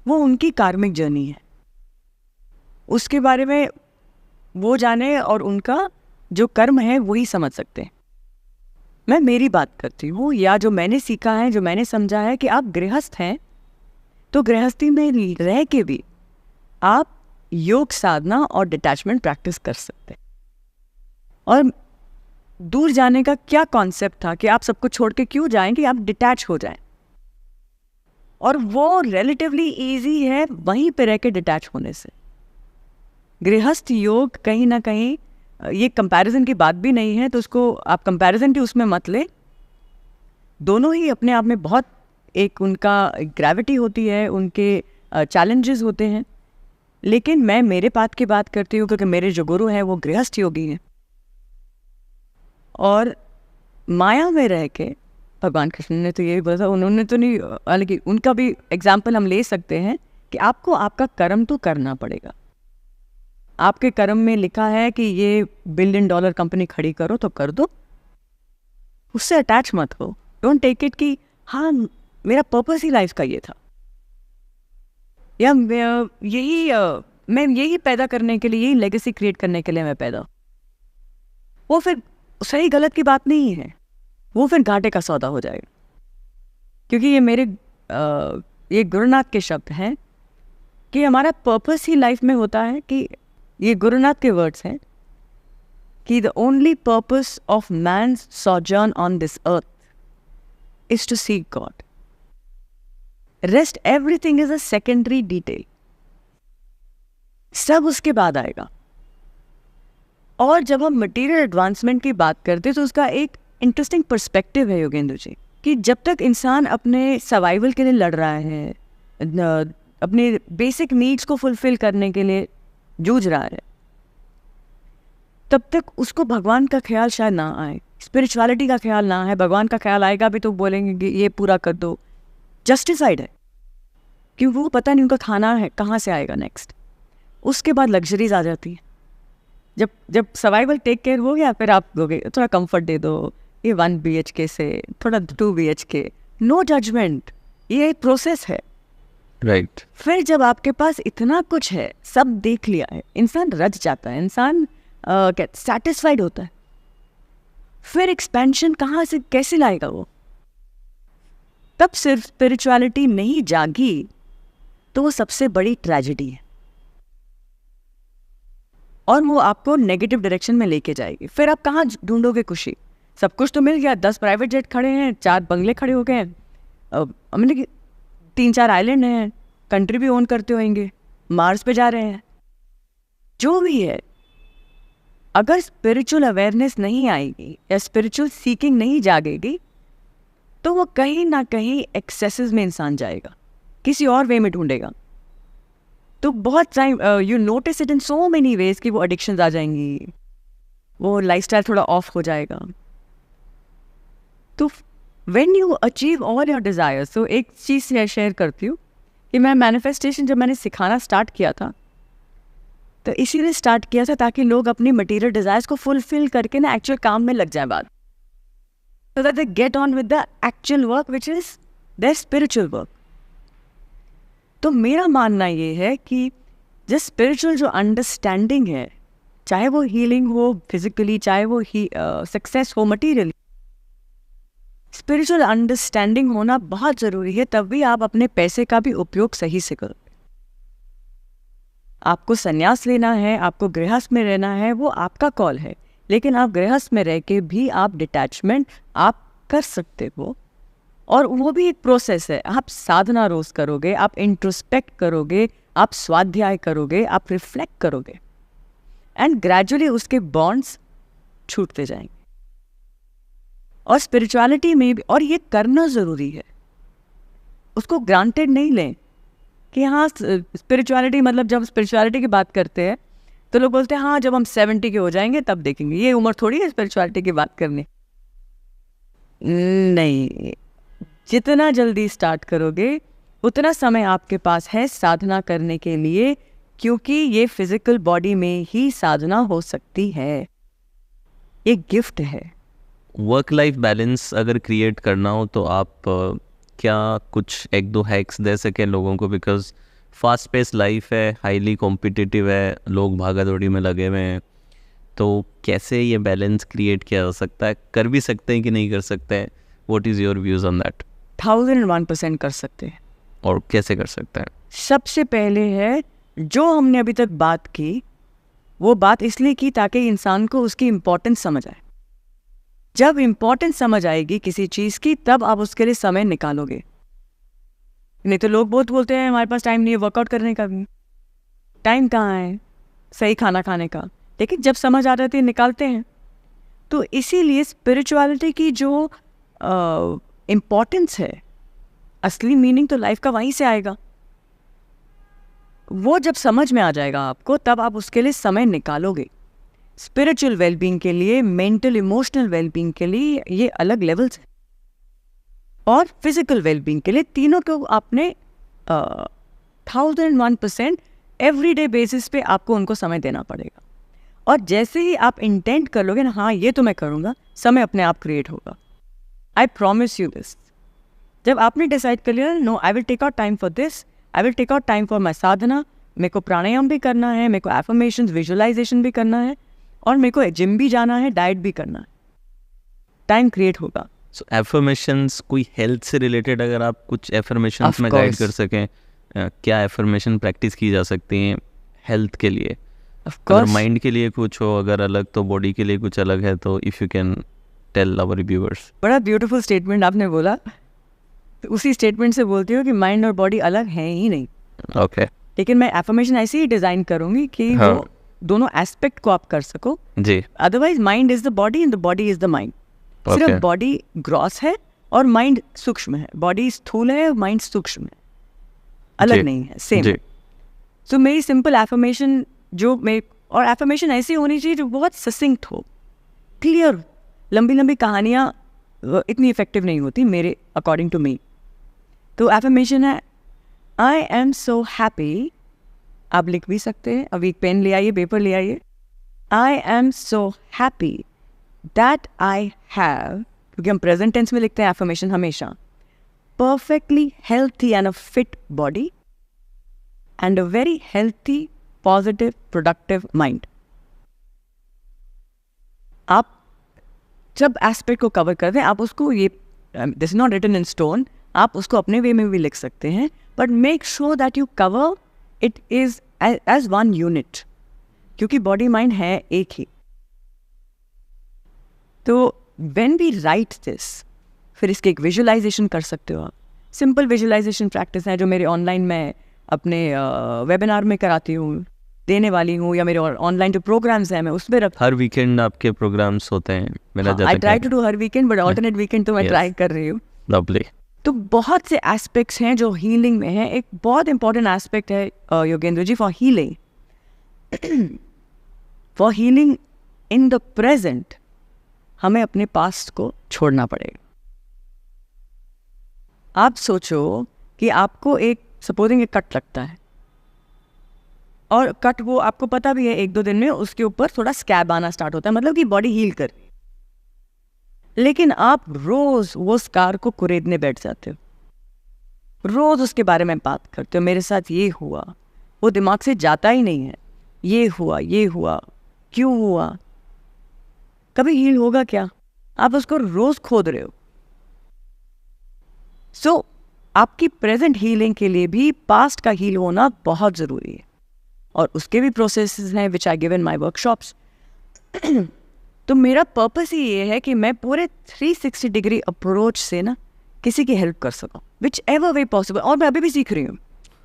वो उनकी कार्मिक जर्नी है, उसके बारे में वो जाने और उनका जो कर्म है वही समझ सकते हैं. मैं मेरी बात करती हूँ, या जो मैंने सीखा है, जो मैंने समझा है कि आप गृहस्थ हैं तो गृहस्थी में रह के भी आप योग साधना और डिटैचमेंट प्रैक्टिस कर सकते हैं. और दूर जाने का क्या कॉन्सेप्ट था कि आप सब कुछ छोड़ के क्यों जाएं, कि आप डिटैच हो जाएं, और वो रिलेटिवली इजी है वहीं पे रह के डिटैच होने से. गृहस्थ योग कहीं ना कहीं, ये कंपैरिजन की बात भी नहीं है, तो उसको आप कंपैरिजन भी उसमें मत ले. दोनों ही अपने आप में बहुत, एक उनका ग्रेविटी होती है, उनके चैलेंजेस होते हैं. लेकिन मैं मेरे पाथ की बात करती हूँ क्योंकि मेरे जो गुरु हैं वो गृहस्थ योगी हैं, और माया में रह के भगवान कृष्ण ने तो ये भी बोला था, उन्होंने तो नहीं, हालांकि उनका भी एग्जाम्पल हम ले सकते हैं कि आपको आपका कर्म तो करना पड़ेगा. आपके कर्म में लिखा है कि ये $1 बिलियन कंपनी खड़ी करो तो कर दो, उससे अटैच मत हो. डोंट टेक इट कि हाँ मेरा पर्पस ही लाइफ का ये था, या मैं यही पैदा करने के लिए, यही लेगेसी क्रिएट करने के लिए मैं पैदा. वो फिर सही गलत की बात नहीं है, वो फिर घाटे का सौदा हो जाएगा. क्योंकि ये गुरुनाथ के शब्द हैं कि हमारा पर्पस ही लाइफ में होता है, कि ये गुरुनाथ के वर्ड्स हैं कि the only purpose of man's sojourn on this earth is to seek God. Rest everything is a secondary detail, सब उसके बाद आएगा. और जब हम मटेरियल एडवांसमेंट की बात करते हैं तो उसका एक इंटरेस्टिंग पर्सपेक्टिव है योगेंद्र जी, कि जब तक इंसान अपने सर्वाइवल के लिए लड़ रहा है, अपने बेसिक नीड्स को फुलफिल करने के लिए जूझ रहा है, तब तक उसको भगवान का ख्याल शायद ना आए, स्पिरिचुअलिटी का ख्याल ना है. भगवान का ख्याल आएगा भी तो बोलेंगे कि ये पूरा कर दो. जस्टिफाइड है, क्योंकि वो पता नहीं उनका खाना है कहाँ से आएगा नेक्स्ट. उसके बाद लग्जरीज आ जाती है. जब सर्वाइवल टेक केयर हो गया, फिर आप दोगे थोड़ा कंफर्ट दे दो, ये 1 BHK से थोड़ा 2 BHK, नो जजमेंट, ये एक प्रोसेस है. राइट. फिर जब आपके पास इतना कुछ है, सब देख लिया है, इंसान रज जाता है, इंसान सेटिस्फाइड होता है. फिर एक्सपेंशन कहाँ से कैसे लाएगा वो? तब सिर्फ स्पिरिचुअलिटी नहीं जागी तो वो सबसे बड़ी ट्रेजेडी है, और वो आपको नेगेटिव डायरेक्शन में लेके जाएगी. फिर आप कहाँ ढूंढोगे खुशी? सब कुछ तो मिल गया, 10 प्राइवेट जेट खड़े हैं, 4 बंगले खड़े हो गए, मतलब 3-4 आइलैंड हैं, कंट्री भी ओन करते होंगे, मार्स पे जा रहे हैं, जो भी है. अगर स्पिरिचुअल अवेयरनेस नहीं आएगी या स्पिरिचुअल सीकिंग नहीं जागेगी तो वो कहीं ना कहीं एक्सेसेस में इंसान जाएगा, किसी और वे में ढूंढेगा। तो बहुत time you notice it in so many ways कि वो एडिक्शंस आ जाएंगी, वो लाइफस्टाइल थोड़ा ऑफ हो जाएगा। तो when you achieve all your desires, तो एक चीज़ शेयर करती हूँ कि मैं मैनिफेस्टेशन जब मैंने सिखाना स्टार्ट किया था तो इसीलिए स्टार्ट किया था ताकि लोग अपनी मटेरियल डिज़ायर्स को फुलफिल करके ना एक्चुअल काम में लग जाए बाद, so that they get on with the actual work which is their spiritual work. तो मेरा मानना ये है कि जो स्पिरिचुअल जो अंडरस्टैंडिंग है, चाहे वो हीलिंग हो फिजिकली, चाहे वो सक्सेस हो मटीरियली, स्पिरिचुअल अंडरस्टैंडिंग होना बहुत ज़रूरी है, तब भी आप अपने पैसे का भी उपयोग सही से करो। आपको संन्यास लेना है, आपको गृहस्थ में रहना है, वो आपका कॉल है, लेकिन आप गृहस्थ में रह के भी आप डिटैचमेंट आप कर सकते हो, और वो भी एक प्रोसेस है। आप साधना रोज करोगे, आप इंट्रोस्पेक्ट करोगे, आप स्वाध्याय करोगे, आप रिफ्लेक्ट करोगे, एंड ग्रेजुअली उसके बॉन्ड्स छूटते जाएंगे। और स्पिरिचुअलिटी में भी, और ये करना ज़रूरी है, उसको ग्रांटेड नहीं लें कि हाँ स्पिरिचुअलिटी मतलब, जब स्पिरिचुअलिटी की बात करते हैं तो लोग बोलते हैं हाँ जब हम 70 के हो जाएंगे तब देखेंगे। ये उम्र थोड़ी है स्पिरिचुअलिटी की बात करने। नहीं, जितना जल्दी स्टार्ट करोगे उतना समय आपके पास है साधना करने के लिए, क्योंकि ये फिजिकल बॉडी में ही साधना हो सकती है, एक गिफ्ट है। वर्क लाइफ बैलेंस अगर क्रिएट करना हो तो आप क्या कुछ एक दो हैक्स दे सकें लोगों को? बिकॉज फास्ट पेस लाइफ है, हाईली कॉम्पिटिटिव है, लोग भागा दौड़ी में लगे हुए हैं, तो कैसे ये बैलेंस क्रिएट किया जा सकता है? कर भी सकते हैं कि नहीं कर सकते हैं? What is your views on that? 1001% कर सकते हैं। और कैसे कर सकते हैं? सबसे पहले है, जो हमने अभी तक बात की वो बात इसलिए की ताकि इंसान को उसकी इम्पोर्टेंस समझ आए। जब इम्पोर्टेंस समझ आएगी किसी चीज़ की, तब आप उसके लिए समय निकालोगे। नहीं तो लोग बहुत बोलते हैं हमारे पास टाइम नहीं है, वर्कआउट करने का भी टाइम कहाँ है, सही खाना खाने का, लेकिन जब समझ आ जाती है निकालते हैं। तो इसीलिए स्पिरिचुअलिटी की जो इम्पोर्टेंस है, असली मीनिंग तो लाइफ का वहीं से आएगा। वो जब समझ में आ जाएगा आपको, तब आप उसके लिए समय निकालोगे। स्पिरिचुअल वेलबींग के लिए, मेंटल इमोशनल वेलबींग के लिए ये अलग लेवल्स हैं, और फिजिकल वेलबींग के लिए, तीनों को आपने 1001% एवरीडे बेसिस पे आपको उनको समय देना पड़ेगा। और जैसे ही आप इंटेंट कर लोगे ना, हाँ ये तो मैं करूँगा, समय अपने आप क्रिएट होगा। I promise you this. जब आपने डिसाइड कर लिया no I will take out time for this, I will take out time for my sadhana, मेरे को प्राणायाम भी करना है, मेरे को एफर्मेशंस विजुअलाइजेशन भी करना है, और मेरे को जिम भी जाना है, डाइट भी करना है, टाइम क्रिएट होगा। सो एफर्मेशंस कोई हेल्थ से रिलेटेड अगर आप कुछ एफर्मेशंस में गाइड कर सकें, क्या एफर्मेशन प्रैक्टिस की जा सकती हैं हेल्थ के लिए? अगर माइंड के लिए कुछ हो अगर अलग, तो बॉडी के लिए कुछ अलग है, तो if you can tell our viewers. बड़ा ब्यूटीफुल स्टेटमेंट आपने बोला। तो उसी स्टेटमेंट से बोलती हूँ कि माइंड और बॉडी अलग हैं ही नहीं। ओके। लेकिन मैं एफर्मेशन ऐसे ही डिज़ाइन करूँगी कि वो दोनों एस्पेक्ट को आप कर सको जी। Otherwise mind is the body and the body is the mind. सिर्फ बॉडी ग्रॉस है और माइंड सूक्ष्म है, बॉडी स्थूल है और माइंड सूक्ष्म है, अलग नहीं है, सेम। सो मेरी सिंपल एफर्मेशन जो मैं, और एफर्मेशन ऐसी होनी चाहिए जो बहुत ससिंक्ट हो, क्लियर। लंबी लंबी कहानियाँ इतनी इफेक्टिव नहीं होती मेरे अकॉर्डिंग टू मी। तो एफर्मेशन है आई एम सो हैप्पी। आप लिख भी सकते हैं, अभी एक पेन ले आइए, पेपर ले आइए। I am so happy that I have, क्योंकि हम प्रेजेंट टेंस में लिखते हैं एफर्मेशन हमेशा, perfectly healthy and a fit body and a very healthy positive productive mind. आप जब एस्पेक्ट को कवर करते हैं, आप उसको, ये this is not written in stone, आप उसको अपने वे में भी लिख सकते हैं, but make sure that you cover it is as one unit, क्योंकि बॉडी माइंड है एक ही। तो व्हेन वी राइट दिस, फिर इसके एक विजुअलाइजेशन कर सकते हो आप। सिंपल विजुअलाइजेशन प्रैक्टिस है जो मेरे ऑनलाइन में अपने वेबिनार में कराती हूँ। देने वाली हूँ, या मेरे ऑनलाइन जो प्रोग्राम्स हैं मैं उसमें रख। हर वीकेंड आपके प्रोग्राम्स होते हैं मेरा आई ट्राई टू डू हर वीकेंड, बट ऑल्टरनेट वीकेंड तो मैं ट्राई कर रही हूँ। लवली। तो बहुत से एस्पेक्ट्स हैं जो हीलिंग में हैं। एक बहुत इंपॉर्टेंट एस्पेक्ट है Yogendra ji, for healing for healing in the present हमें अपने पास्ट को छोड़ना पड़ेगा। आप सोचो कि आपको एक सपोजिंग एक कट लगता है, और कट वो आपको पता भी है 1-2 दिन में उसके ऊपर थोड़ा स्कैब आना स्टार्ट होता है, मतलब कि बॉडी हील कर रही है। लेकिन आप रोज वो स्कार को कुरेदने बैठ जाते हो, रोज उसके बारे में बात करते हो, मेरे साथ ये हुआ, वो दिमाग से जाता ही नहीं है, ये हुआ, क्यों हुआ, कभी हील होगा क्या? आप उसको रोज खोद रहे हो। सो आपकी प्रेजेंट हीलिंग के लिए भी पास्ट का हील होना बहुत ज़रूरी है, और उसके भी प्रोसेसेस हैं विच I give in my workshops. तो मेरा पर्पस ही ये है कि मैं पूरे 360 डिग्री अप्रोच से ना किसी की हेल्प कर सकूं, विच एवर वे पॉसिबल। और मैं अभी भी सीख रही हूँ,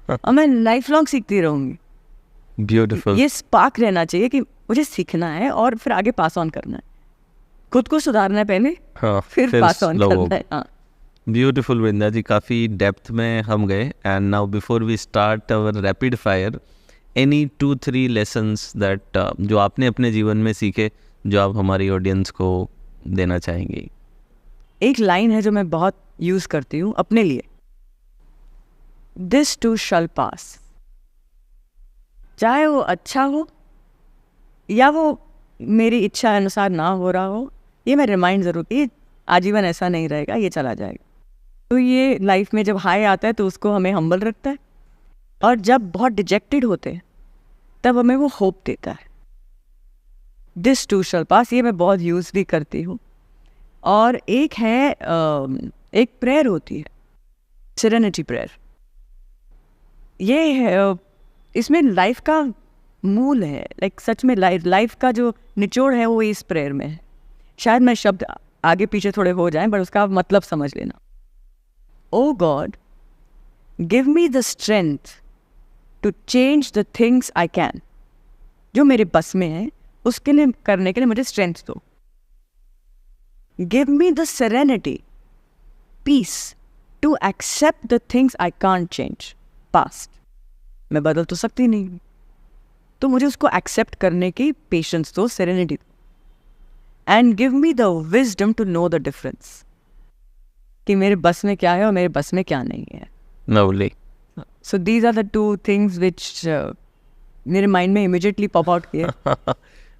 और मैं लाइफ लॉन्ग सीखती रहूँगी। ब्यूटीफुल। ये स्पार्क रहना चाहिए कि मुझे सीखना है और फिर आगे पास ऑन करना है, खुद को सुधारना है पहले, फिर पास ऑन करना है। हाँ, ब्यूटीफुल वृंदा जी, काफ़ी डेप्थ में हम गए। And now before we start our rapid fire, any 2-3 lessons that जो आपने अपने जीवन में सीखे जो आप हमारी ऑडियंस को देना चाहेंगे? एक लाइन है जो मैं बहुत यूज करती हूँ अपने लिए, दिस टू शल पास। चाहे वो अच्छा हो या वो मेरी इच्छा अनुसार ना हो रहा हो, ये मैं रिमाइंड जरूर कि आजीवन ऐसा नहीं रहेगा, ये चला जाएगा। तो ये लाइफ में जब हाई आता है तो उसको हमें हम्बल रखता है, और जब बहुत डिजेक्टेड होते हैं तब हमें वो होप देता है। दिस टू शल पास, ये मैं बहुत यूज भी करती हूँ। और एक है एक प्रेयर होती है, सेरेनिटी प्रेयर। ये है, इसमें लाइफ का मूल है, लाइक सच में लाइफ का जो निचोड़ है वो इस प्रेयर में है। शायद मैं शब्द आगे पीछे थोड़े हो जाएं, पर उसका मतलब समझ लेना। Oh God, give me the strength to change the things I can. जो मेरे बस में है उसके लिए करने के लिए मुझे स्ट्रेंथ दो। Give me the serenity, peace to accept the things I can't change. Past मैं बदल तो सकती नहीं हूँ, तो मुझे उसको एक्सेप्ट करने की पेशेंस दो, सेरेनिटी दो। And give me the wisdom to know the difference, कि मेरे बस में क्या है और मेरे बस में क्या नहीं है। Lovely. So these are the 2 things which मेरे माइंड में इमीडिएटली पॉप आउट किए।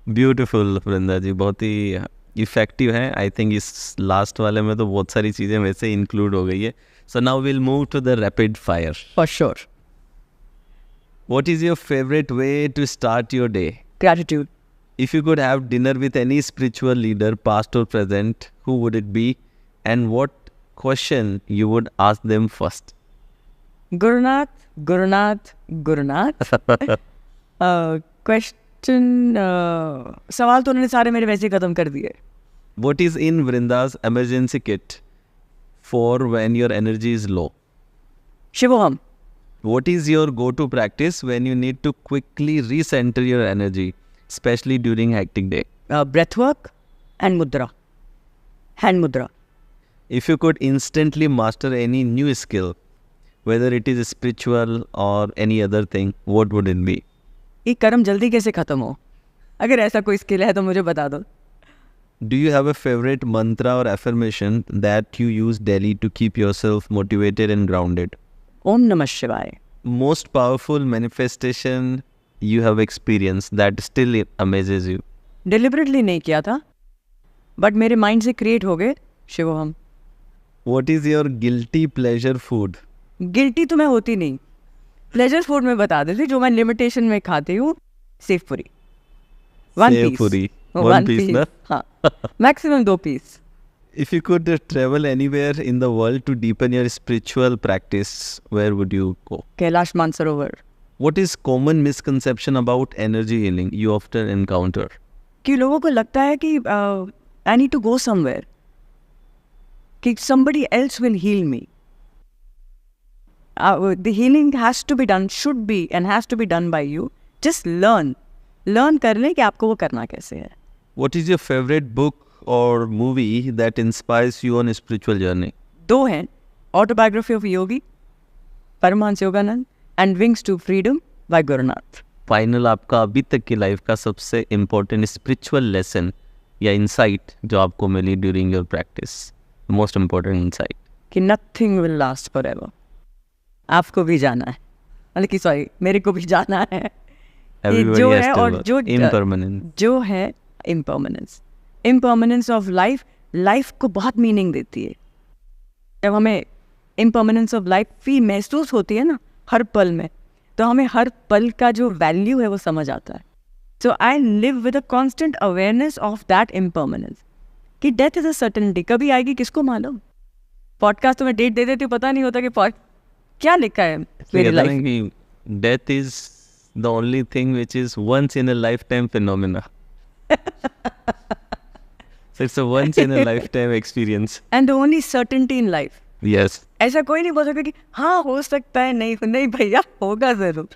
ब्यूटीफुल वृंदा जी, बहुत ही इफेक्टिव है। आई थिंक इस लास्ट वाले में तो बहुत सारी चीज़ें वैसे इंक्लूड हो गई है। So now will move to the rapid fire. For sure. What is your favorite way to start your day? Gratitude. If you could have dinner with any spiritual leader, past or present, who would it be? And what question you would ask them first? Gurunath. Question, सवाल तो उन्होंने सारे मेरे वैसे खत्म कर दिए। What is in Vrinda's emergency kit for when your energy is low? शिवोहम। What is your go-to practice when you need to quickly recenter your energy, especially during hectic day? Breath work and mudra, hand mudra. If you could instantly master any new skill, whether it is spiritual or any other thing, what would it be? ये कर्म जल्दी कैसे खत्म हो? अगर ऐसा कोई skill है तो मुझे बता दो। Do you have a favorite mantra or affirmation that you use daily to keep yourself motivated and grounded? ओम नमः शिवाय। Most powerful manifestation you have experienced that still amazes you? Deliberately नहीं किया था, बट मेरे माइंड से create हो गए, शिवोहम। What is your guilty pleasure food? Guilty तो मैं होती नहीं, प्लेजर फूड में बता देती, जो मैं लिमिटेशन में खाती हूँ। सेव पूरी, Sev puri. One piece ना? हाँ, maximum 2 piece. If you could travel anywhere in the world to deepen your spiritual practice, where would you go? Kailash Mansarovar. What is common misconception about energy healing you often encounter? कि लोगों को लगता है कि I need to go somewhere, कि somebody else will heal me. The healing has to be done, should be and has to be done by you just learn कर लें कि आपको वो करना कैसे है. What is your favorite book or movie that inspires you on a spiritual journey? 2 हैं, autobiography of Yogi Paramahansa Yogananda and wings to freedom by Gurunath. Final आपका अभी तक की लाइफ का सबसे इम्पोर्टेंट स्पिरिचुअल लेसन या इंसाइट जो आपको मिली during your practice, most important insight. कि nothing will last forever. आपको भी जाना है, मतलब कि सॉरी मेरे को भी जाना है. Everybody जो has है to और work. जो Impermanence. जो है इम्पर्मानेंस ऑफ लाइफ को बहुत मीनिंग देती है. जब हमें इम्पर्मानेंस ऑफ लाइफ महसूस होती है ना हर पल में, तो हमें हर पल का जो वैल्यू है वो समझ आता है. So I live with a constant awareness of that impermanence कि डेथ इज अ सर्टेनिटी. कभी आएगी किसको मालूम. पॉडकास्ट तो मैं डेट दे देती हूँ, पता नहीं होता कि क्या लिखा है मेरी लाइफ में. Death is the only thing which is once in a lifetime phenomena. So it's a once in a lifetime experience. And the only certainty in life. Yes. ऐसा कोई नहीं बोल सकता कि हाँ हो सकता है, नहीं भैया होगा जरूर.